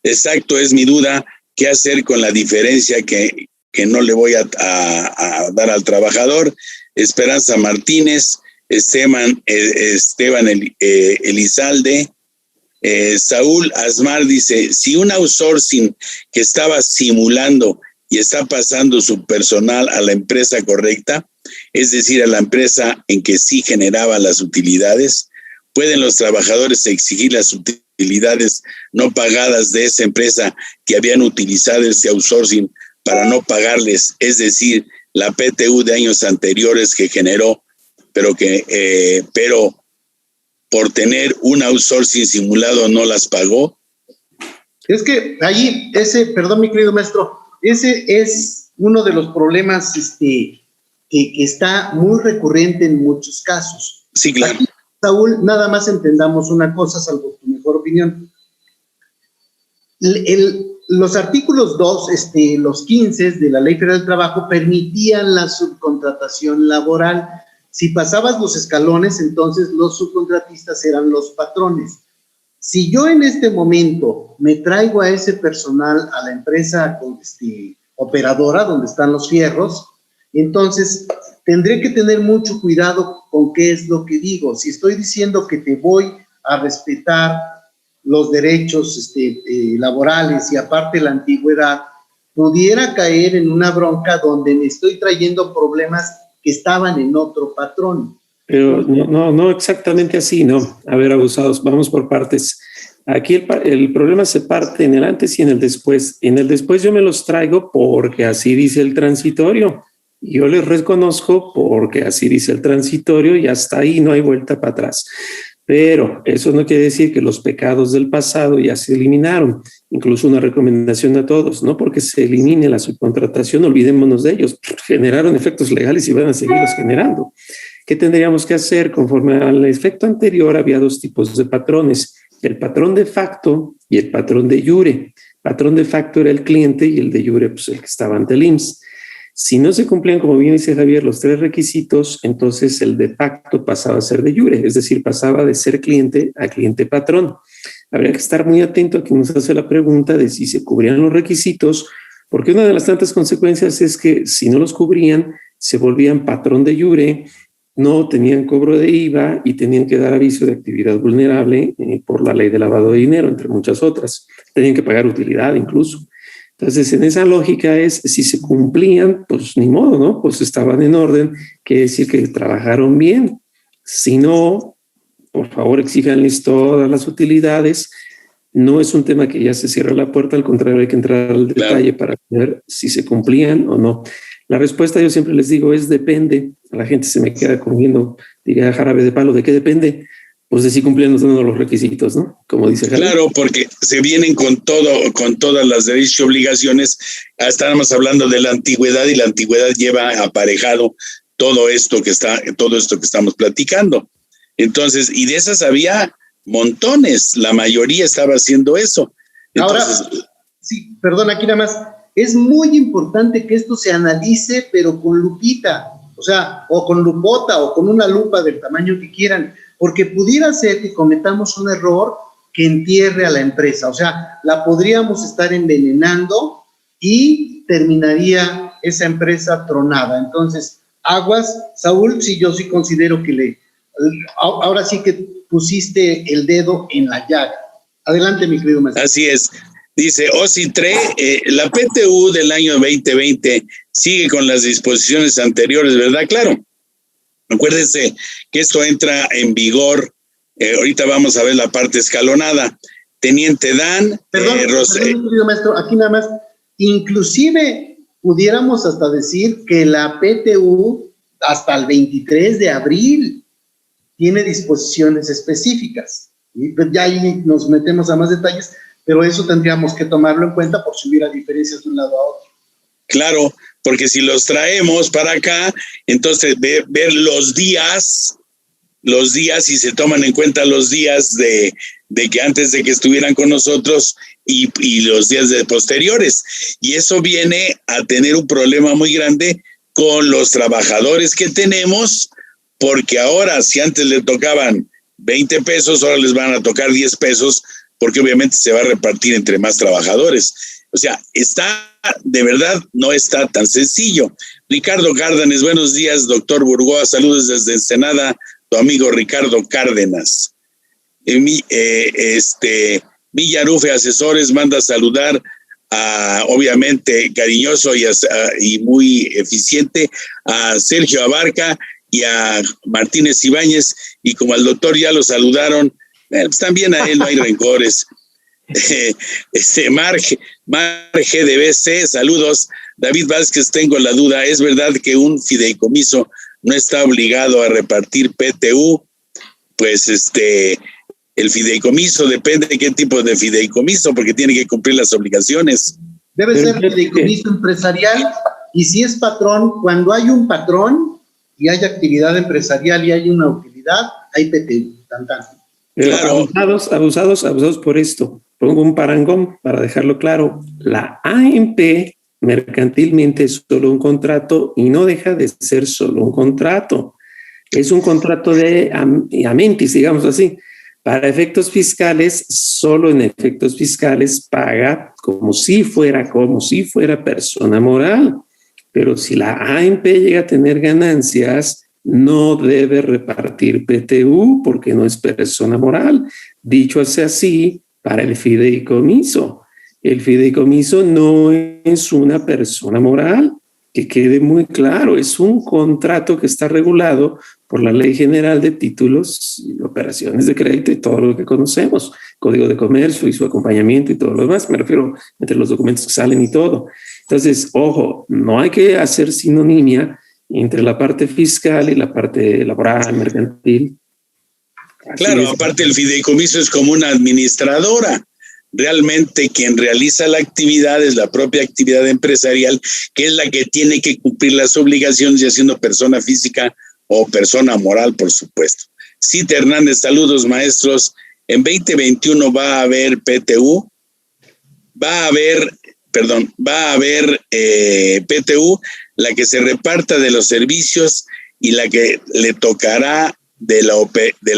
Exacto, es mi duda, ¿qué hacer con la diferencia que no le voy a dar al trabajador? Esperanza Martínez, Esteban Elizalde, Saúl Asmar dice, si un outsourcing que estaba simulando y está pasando su personal a la empresa correcta, es decir, a la empresa en que sí generaba las utilidades, ¿pueden los trabajadores exigir las utilidades no pagadas de esa empresa que habían utilizado este outsourcing para no pagarles? Es decir, la PTU de años anteriores que generó, pero por tener un outsourcing simulado no las pagó. Es que allí, perdón mi querido maestro, ese es uno de los problemas que está muy recurrente en muchos casos. Sí, claro. Aquí, Saúl, nada más entendamos una cosa, salvo tu mejor opinión. Los artículos 2, los 15 de la Ley Federal del Trabajo permitían la subcontratación laboral. Si pasabas los escalones, entonces los subcontratistas eran los patrones. Si yo en este momento me traigo a ese personal a la empresa operadora, donde están los fierros, entonces tendré que tener mucho cuidado con qué es lo que digo. Si estoy diciendo que te voy a respetar los derechos laborales y aparte la antigüedad, pudiera caer en una bronca donde me estoy trayendo problemas que estaban en otro patrón. Pero no exactamente así, ¿no? A ver, abusados, vamos por partes. Aquí el problema se parte en el antes y en el después. En el después yo me los traigo porque así dice el transitorio. Yo les reconozco porque así dice el transitorio y hasta ahí no hay vuelta para atrás. Pero eso no quiere decir que los pecados del pasado ya se eliminaron. Incluso una recomendación a todos, no porque se elimine la subcontratación, olvidémonos de ellos. Generaron efectos legales y van a seguirlos generando. ¿Qué tendríamos que hacer? Conforme al efecto anterior, había dos tipos de patrones: el patrón de facto y el patrón de jure. Patrón de facto era el cliente y el de jure, pues el que estaba ante el IMSS. Si no se cumplían, como bien dice Javier, los 3 requisitos, entonces el de facto pasaba a ser de jure, es decir, pasaba de ser cliente a cliente patrón. Habría que estar muy atento a quien nos hace la pregunta de si se cubrían los requisitos, porque una de las tantas consecuencias es que si no los cubrían, se volvían patrón de jure, no tenían cobro de IVA y tenían que dar aviso de actividad vulnerable por la ley de lavado de dinero, entre muchas otras. Tenían que pagar utilidad incluso. Entonces, en esa lógica es, si se cumplían, pues ni modo, ¿no? Pues estaban en orden, quiere decir que trabajaron bien. Si no, por favor, exíjanles todas las utilidades. No es un tema que ya se cierra la puerta, al contrario, hay que entrar al detalle para ver si se cumplían o no. La respuesta, yo siempre les digo, es depende. A la gente se me queda comiendo, diga jarabe de palo, ¿de qué depende? Pues de si cumplían todos los requisitos, ¿no? Como dice Javier. Claro, porque se vienen con todo, con todas las derechos y obligaciones. Estábamos hablando de la antigüedad y la antigüedad lleva aparejado todo esto que estamos platicando. Entonces, y de esas había montones, la mayoría estaba haciendo eso. Entonces, ahora, sí, perdón, aquí nada más, es muy importante que esto se analice, pero con lupita, o sea, o con lupota, o con una lupa del tamaño que quieran, porque pudiera ser que cometamos un error que entierre a la empresa, o sea, la podríamos estar envenenando y terminaría esa empresa tronada. Entonces, aguas, Saúl, sí, yo sí considero que ahora sí que pusiste el dedo en la llaga. Adelante, mi querido maestro. Así es. Dice Ocitre, la PTU del año 2020 sigue con las disposiciones anteriores, ¿verdad? Claro. Acuérdense que esto entra en vigor. Ahorita vamos a ver la parte escalonada. Teniente Dan. Perdón, querido maestro, aquí nada más. Inclusive pudiéramos hasta decir que la PTU hasta el 23 de abril tiene disposiciones específicas. Y pues ya ahí nos metemos a más detalles, pero eso tendríamos que tomarlo en cuenta por si hubiera diferencias de un lado a otro. Claro, porque si los traemos para acá, entonces ver los días y se toman en cuenta los días de que antes de que estuvieran con nosotros y los días de posteriores. Y eso viene a tener un problema muy grande con los trabajadores que tenemos, porque ahora si antes le tocaban 20 pesos, ahora les van a tocar 10 pesos, porque obviamente se va a repartir entre más trabajadores. O sea, de verdad, no está tan sencillo. Ricardo Cárdenas, buenos días, doctor Burgoa, saludos desde Ensenada, tu amigo Ricardo Cárdenas. Villarufe Asesores manda saludar obviamente cariñoso y muy eficiente a Sergio Abarca y a Martínez Ibáñez, y como al doctor ya lo saludaron, pues también a él no hay rencores. Mar GDBC, saludos. David Vázquez, tengo la duda, ¿es verdad que un fideicomiso no está obligado a repartir PTU? Pues el fideicomiso depende de qué tipo de fideicomiso, porque tiene que cumplir las obligaciones. Debe ser fideicomiso empresarial, y si es patrón, cuando hay un patrón y hay actividad empresarial y hay una utilidad, hay PTU. Pero claro. Abusados por esto. Pongo un parangón para dejarlo claro. La AMP mercantilmente es solo un contrato y no deja de ser solo un contrato. Es un contrato de amentis, digamos así. Para efectos fiscales, solo en efectos fiscales paga como si fuera persona moral. Pero si la AMP llega a tener ganancias, no debe repartir PTU porque no es persona moral. Dicho así, para el fideicomiso. El fideicomiso no es una persona moral, que quede muy claro, es un contrato que está regulado por la Ley General de Títulos y Operaciones de Crédito y todo lo que conocemos, Código de Comercio y su acompañamiento y todo lo demás, me refiero entre los documentos que salen y todo. Entonces, ojo, no hay que hacer sinonimia entre la parte fiscal y la parte laboral, mercantil. Claro, aparte el fideicomiso es como una administradora. Realmente quien realiza la actividad es la propia actividad empresarial, que es la que tiene que cumplir las obligaciones, ya siendo persona física o persona moral, por supuesto. Cita Hernández, saludos maestros. En 2021 va a haber PTU, va a haber PTU, la que se reparta de los servicios y la que le tocará de la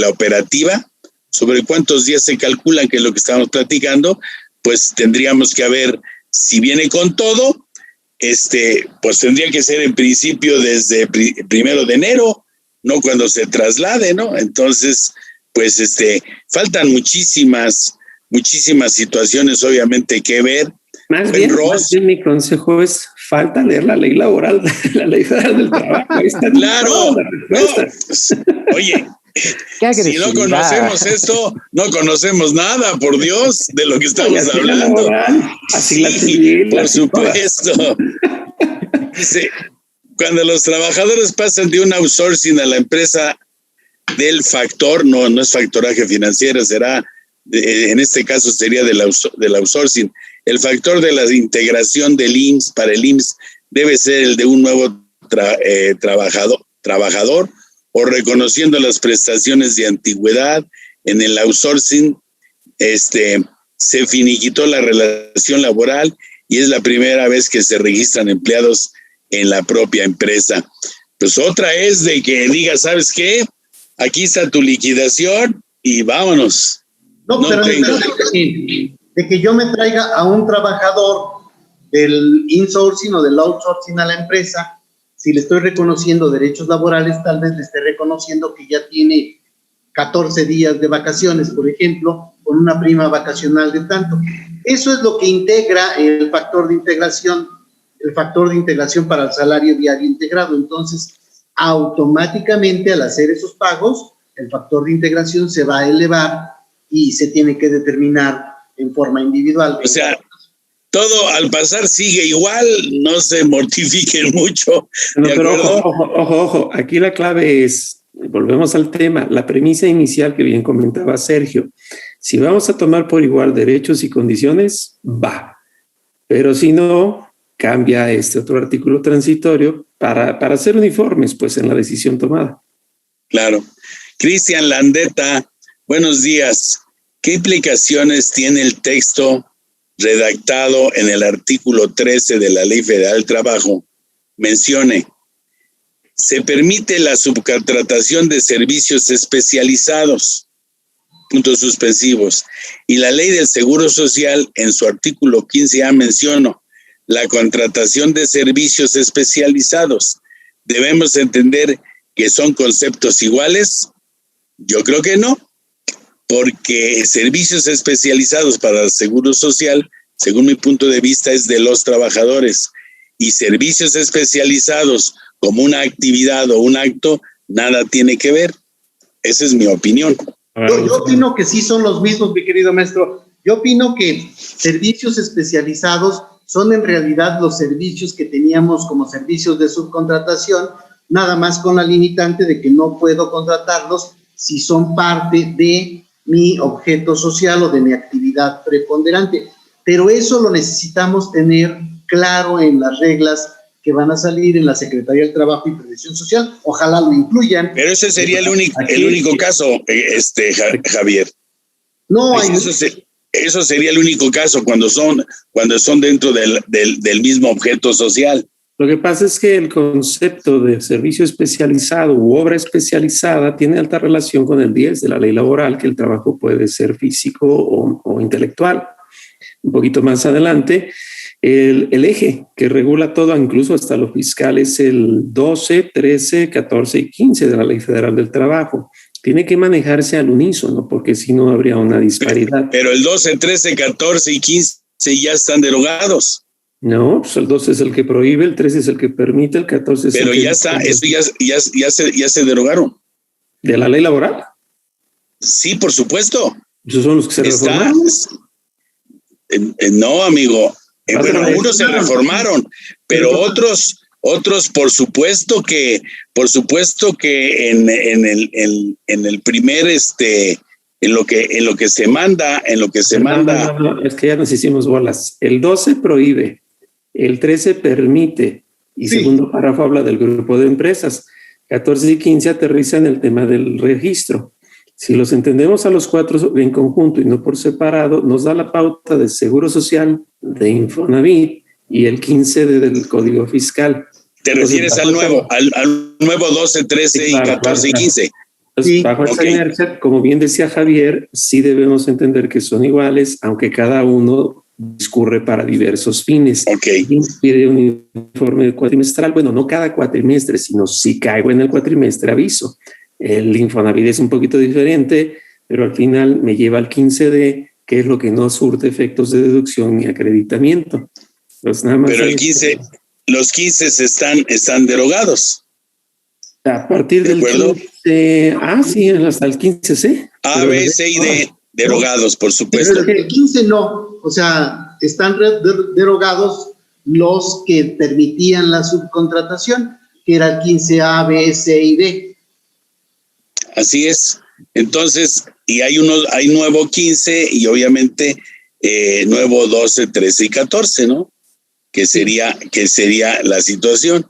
operativa. Sobre cuántos días se calculan, que es lo que estamos platicando, pues tendríamos que ver si viene con todo, pues tendría que ser en principio desde 1 de enero, no cuando se traslade, ¿no? Entonces, pues faltan muchísimas situaciones obviamente que ver. Más bien mi consejo es falta leer la ley laboral, la ley federal del trabajo. Ahí está. Claro, no, oye, si no conocemos esto, no conocemos nada, por Dios, de lo que estamos hablando. Así sí, por supuesto. Dice, cuando los trabajadores pasan de un outsourcing a la empresa del factor, no es factoraje financiero, será, en este caso sería del outsourcing. El factor de la integración del IMSS para el IMSS debe ser el de un nuevo trabajador o reconociendo las prestaciones de antigüedad. En el outsourcing se finiquitó la relación laboral y es la primera vez que se registran empleados en la propia empresa. Pues otra es de que diga, ¿sabes qué? Aquí está tu liquidación y vámonos. No, pero de que yo me traiga a un trabajador del insourcing o del outsourcing a la empresa, si le estoy reconociendo derechos laborales, tal vez le esté reconociendo que ya tiene 14 días de vacaciones, por ejemplo, con una prima vacacional de tanto. Eso es lo que integra el factor de integración para el salario diario integrado. Entonces, automáticamente al hacer esos pagos, el factor de integración se va a elevar y se tiene que determinar en forma individual. O sea, todo al pasar sigue igual, no se mortifiquen mucho. No, pero ojo, aquí la clave es, volvemos al tema, la premisa inicial que bien comentaba Sergio. Si vamos a tomar por igual derechos y condiciones, va. Pero si no, cambia otro artículo transitorio para hacer uniformes, pues, en la decisión tomada. Claro. Cristian Landeta, buenos días. ¿Qué implicaciones tiene el texto redactado en el artículo 13 de la Ley Federal del Trabajo? Mencione, se permite la subcontratación de servicios especializados, puntos suspensivos, y la Ley del Seguro Social en su artículo 15A mencionó la contratación de servicios especializados. ¿Debemos entender que son conceptos iguales? Yo creo que no. Porque servicios especializados para el Seguro Social, según mi punto de vista, es de los trabajadores. Y servicios especializados como una actividad o un acto, nada tiene que ver. Esa es mi opinión. Yo opino que sí son los mismos, mi querido maestro. Yo opino que servicios especializados son en realidad los servicios que teníamos como servicios de subcontratación, nada más con la limitante de que no puedo contratarlos si son parte de mi objeto social o de mi actividad preponderante. Pero eso lo necesitamos tener claro en las reglas que van a salir en la Secretaría del Trabajo y Previsión Social. Ojalá lo incluyan. Pero ese sería el único caso, Javier. No hay... Eso sería el único caso cuando son dentro del mismo objeto social. Lo que pasa es que el concepto de servicio especializado u obra especializada tiene alta relación con el 10 de la ley laboral, que el trabajo puede ser físico o intelectual. Un poquito más adelante, el eje que regula todo, incluso hasta lo fiscal, es el 12, 13, 14 y 15 de la Ley Federal del Trabajo. Tiene que manejarse al unísono, porque si no habría una disparidad. Pero el 12, 13, 14 y 15 ya están derogados. No, pues el 12 es el que prohíbe, el 13 es el que permite, el 14 es pero el que... Pero ya está, eso ya se derogaron. ¿De la ley laboral? Sí, por supuesto. ¿Esos son los que se reformaron? No, amigo. Bueno, unos se reformaron, pero otros Otros, por supuesto que en el primer, en lo que se manda. No, es que ya nos hicimos bolas. El 12 prohíbe, el 13 permite, y Sí. segundo párrafo habla del grupo de empresas. 14 y 15 aterrizan el tema del registro. Si los entendemos a los 4 en conjunto y no por separado, nos da la pauta de Seguro Social, de Infonavit y el 15 del Código Fiscal. ¿Te refieres al nuevo 12, 13 Sí, claro, y 14 y claro. 15? Entonces, Sí, bajo esa ok. inercia, como bien decía Javier, sí debemos entender que son iguales, aunque cada uno discurre para diversos fines. Ok. Pide un informe cuatrimestral, bueno, no cada cuatrimestre, sino si caigo en el cuatrimestre, aviso. El Infonavit es un poquito diferente, pero al final me lleva al 15D, que es lo que no surte efectos de deducción ni acreditamiento. Entonces, nada más Pero el 15, los 15 están derogados. a partir ¿De del acuerdo? 15, sí, hasta el 15C. A, B, C y D derogados, por supuesto. Pero el 15 no, o sea, están derogados los que permitían la subcontratación, que era el 15A, B, C y D. Así es. Entonces, y hay nuevo 15 y obviamente nuevo 12, 13 y 14, ¿no? Que sería la situación.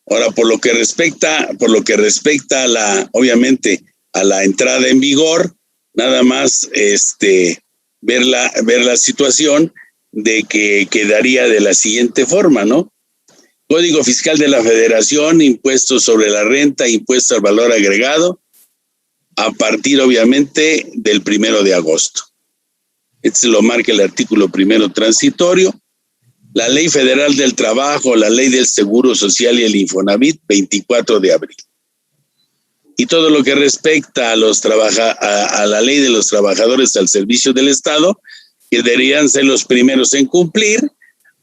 Ahora, por lo que respecta obviamente a la entrada en vigor, nada más ver la situación de que quedaría de la siguiente forma, ¿no? Código Fiscal de la Federación, impuestos sobre la renta, impuesto al valor agregado, a partir obviamente del 1 de agosto. Este lo marca el artículo 1 transitorio. La Ley Federal del Trabajo, la Ley del Seguro Social y el Infonavit, 24 de abril. Y todo lo que respecta a la Ley de los Trabajadores al Servicio del Estado, que deberían ser los primeros en cumplir,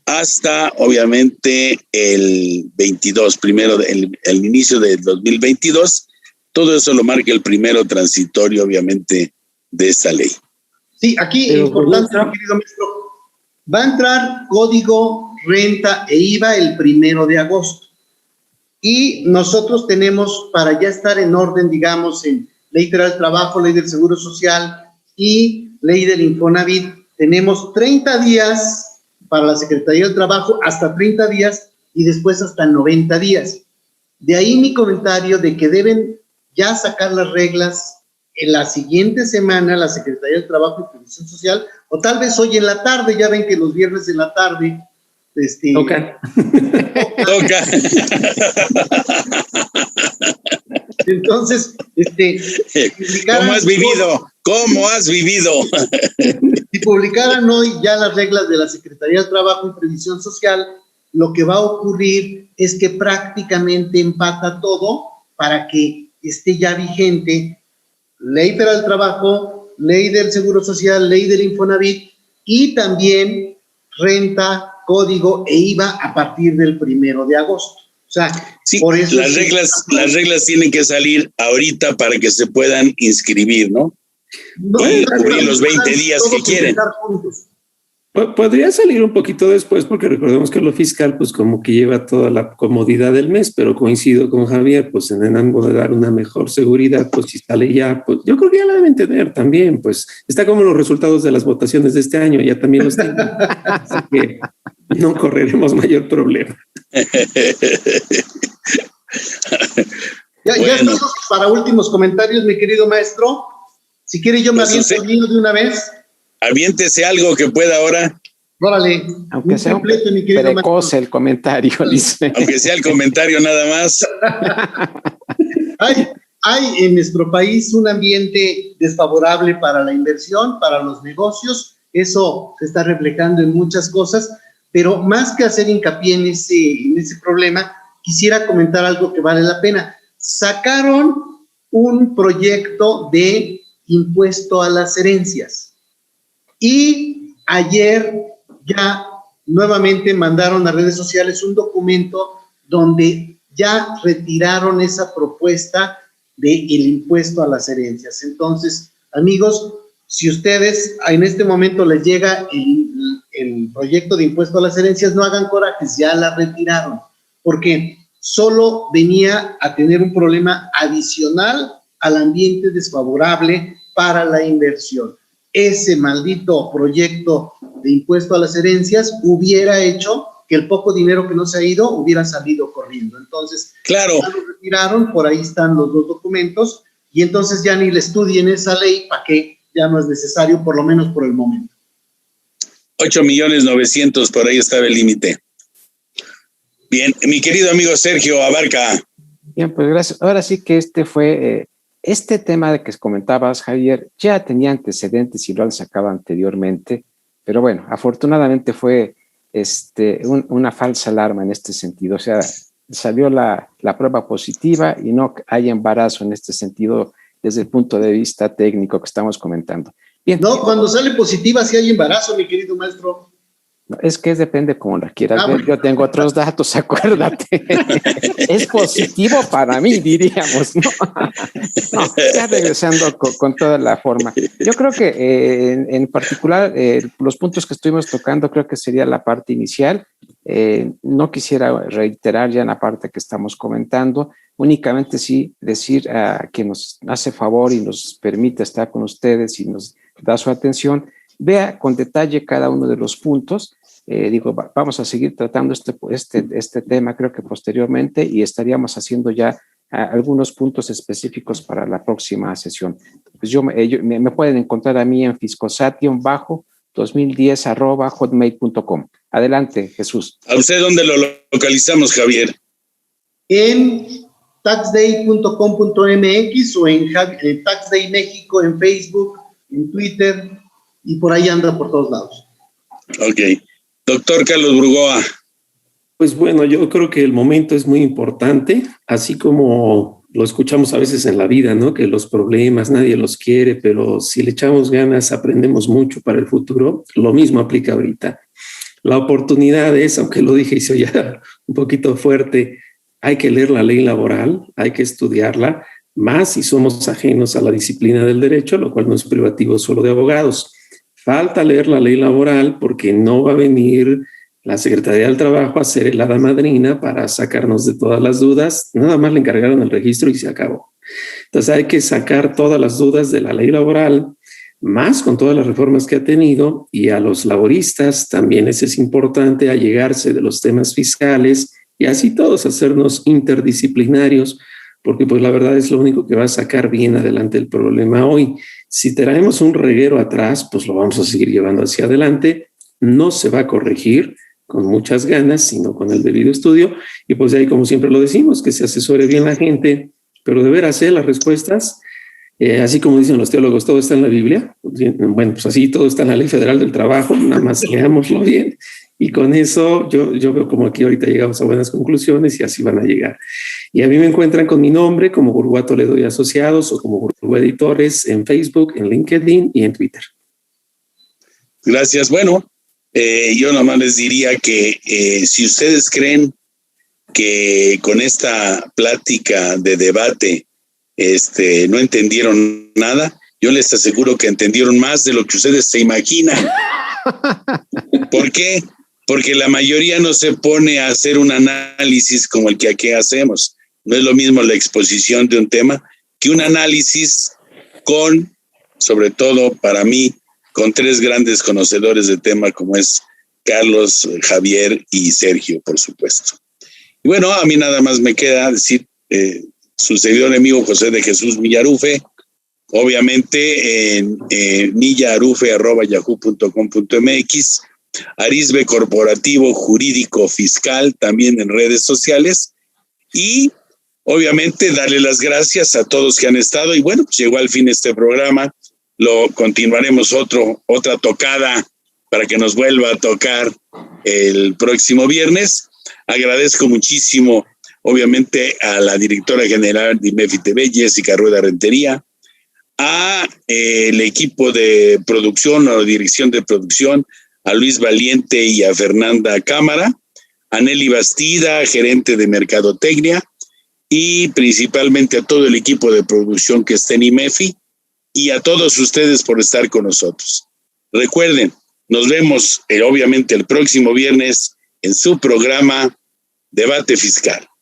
hasta obviamente el 22, el inicio del 2022. Todo eso lo marca el 1 transitorio, obviamente, de esta ley. Sí, aquí Pero importante, mi querido maestro, va a entrar código renta e IVA el 1 de agosto. Y nosotros tenemos, para ya estar en orden, digamos, en Ley Federal del Trabajo, Ley del Seguro Social y Ley del Infonavit, tenemos 30 días para la Secretaría del Trabajo, hasta 30 días y después hasta 90 días. De ahí mi comentario de que deben ya sacar las reglas en la siguiente semana la Secretaría del Trabajo y Previsión Social, o tal vez hoy en la tarde. Ya ven que los viernes en la tarde Toca. Entonces, ¿Cómo has vivido? Si publicaran hoy ya las reglas de la Secretaría del Trabajo y Previsión Social, lo que va a ocurrir es que prácticamente empata todo para que esté ya vigente Ley Federal del Trabajo, Ley del Seguro Social, Ley del Infonavit y también renta, código e IVA a partir del 1 de agosto. O sea, sí, por eso las reglas tienen que salir ahorita para que se puedan inscribir, ¿no? Y cubrir los 20 días que quieren. Podría salir un poquito después, porque recordemos que lo fiscal, pues como que lleva toda la comodidad del mes, pero coincido con Javier, pues en ánimo de dar una mejor seguridad, pues si sale ya, pues yo creo que ya la deben tener también, pues está como los resultados de las votaciones de este año, ya también los tienen, así que no correremos mayor problema. Ya estamos para últimos comentarios, mi querido maestro. Si quiere yo me aviento el mío de una vez. Aviéntese algo que pueda ahora. Órale. Aunque sea completo, mi querido precoz maestro. El comentario, dice. Aunque sea el comentario nada más. Hay en nuestro país un ambiente desfavorable para la inversión, para los negocios. Eso se está reflejando en muchas cosas, pero más que hacer hincapié en ese problema, quisiera comentar algo que vale la pena. Sacaron un proyecto de impuesto a las herencias. Y ayer ya nuevamente mandaron a redes sociales un documento donde ya retiraron esa propuesta del impuesto a las herencias. Entonces, amigos, si ustedes en este momento les llega el proyecto de impuesto a las herencias, no hagan corajes, ya la retiraron. porque solo venía a tener un problema adicional al ambiente desfavorable para la inversión. Ese maldito proyecto de impuesto a las herencias hubiera hecho que el poco dinero que no se ha ido hubiera salido corriendo. Entonces, claro, ya lo retiraron, por ahí están los dos documentos, y entonces ya ni le estudien esa ley, para que ya no es necesario, por lo menos por el momento. 8.900.000, por ahí estaba el límite. Bien, mi querido amigo Sergio Abarca. Bien, pues gracias. Ahora sí que este tema de que comentabas, Javier, ya tenía antecedentes y lo han sacado anteriormente, pero bueno, afortunadamente fue una falsa alarma en este sentido. O sea, salió la prueba positiva y no hay embarazo en este sentido desde el punto de vista técnico que estamos comentando. Bien. No, cuando sale positiva sí hay embarazo, mi querido maestro. No, es que depende cómo la quieras ver. Bueno. Yo tengo otros datos, acuérdate. Es positivo para mí, diríamos, ¿no? No, ya regresando con toda la forma. Yo creo que en particular los puntos que estuvimos tocando creo que sería la parte inicial. No quisiera reiterar ya en la parte que estamos comentando, únicamente sí decir a quien nos hace favor y nos permite estar con ustedes y nos da su atención, vea con detalle cada uno de los puntos. Vamos a seguir tratando este tema, creo que posteriormente, y estaríamos haciendo ya algunos puntos específicos para la próxima sesión. Pues me pueden encontrar a mí en fiscosat-2010@hotmail.com. Adelante, Jesús. ¿A usted dónde lo localizamos, Javier? En taxday.com.mx o en Taxday México en Facebook, en Twitter, y por ahí anda por todos lados. Ok. Doctor Carlos Burgoa. Pues bueno, yo creo que el momento es muy importante, así como lo escuchamos a veces en la vida, ¿no? Que los problemas nadie los quiere, pero si le echamos ganas aprendemos mucho para el futuro. Lo mismo aplica ahorita. La oportunidad es, aunque lo dije y se oye un poquito fuerte, hay que leer la ley laboral, hay que estudiarla, más si somos ajenos a la disciplina del derecho, lo cual no es privativo solo de abogados. Falta leer la ley laboral porque no va a venir la Secretaría del Trabajo a ser el hada madrina para sacarnos de todas las dudas. Nada más le encargaron el registro y se acabó. Entonces hay que sacar todas las dudas de la ley laboral, más con todas las reformas que ha tenido, y a los laboristas también es importante allegarse de los temas fiscales y así todos hacernos interdisciplinarios, porque pues la verdad es lo único que va a sacar bien adelante el problema hoy. Si traemos un reguero atrás, pues lo vamos a seguir llevando hacia adelante, no se va a corregir con muchas ganas, sino con el debido estudio, y pues de ahí, como siempre lo decimos, que se asesore bien la gente, pero de veras, las respuestas, así como dicen los teólogos, todo está en la Biblia. Bueno, pues así todo está en la Ley Federal del Trabajo, nada más leámoslo bien, y con eso yo veo como aquí ahorita llegamos a buenas conclusiones y así van a llegar. Y a mí me encuentran con mi nombre como Burgoa Toledo y Asociados o como Burgoa Editores en Facebook, en LinkedIn y en Twitter. Gracias. Bueno, yo nomás les diría que si ustedes creen que con esta plática de debate no entendieron nada, yo les aseguro que entendieron más de lo que ustedes se imaginan. ¿Por qué? Porque la mayoría no se pone a hacer un análisis como el que aquí hacemos. No es lo mismo la exposición de un tema que un análisis sobre todo para mí, con tres grandes conocedores del tema como es Carlos, Javier y Sergio, por supuesto. Y bueno, a mí nada más me queda decir, su servidor amigo José de Jesús Millarufe, obviamente en millarufe@yahoo.com.mx, Arisbe Corporativo Jurídico Fiscal también en redes sociales, y obviamente darle las gracias a todos que han estado, y bueno, pues llegó al fin este programa, lo continuaremos otra tocada para que nos vuelva a tocar el próximo viernes. Agradezco muchísimo, obviamente, a la directora general de IMEFI TV, Jessica Rueda Rentería, a el equipo de producción o dirección de producción, a Luis Valiente y a Fernanda Cámara, a Nelly Bastida, gerente de Mercadotecnia, y principalmente a todo el equipo de producción que está en IMEFI, y a todos ustedes por estar con nosotros. Recuerden, nos vemos obviamente el próximo viernes en su programa debate fiscal.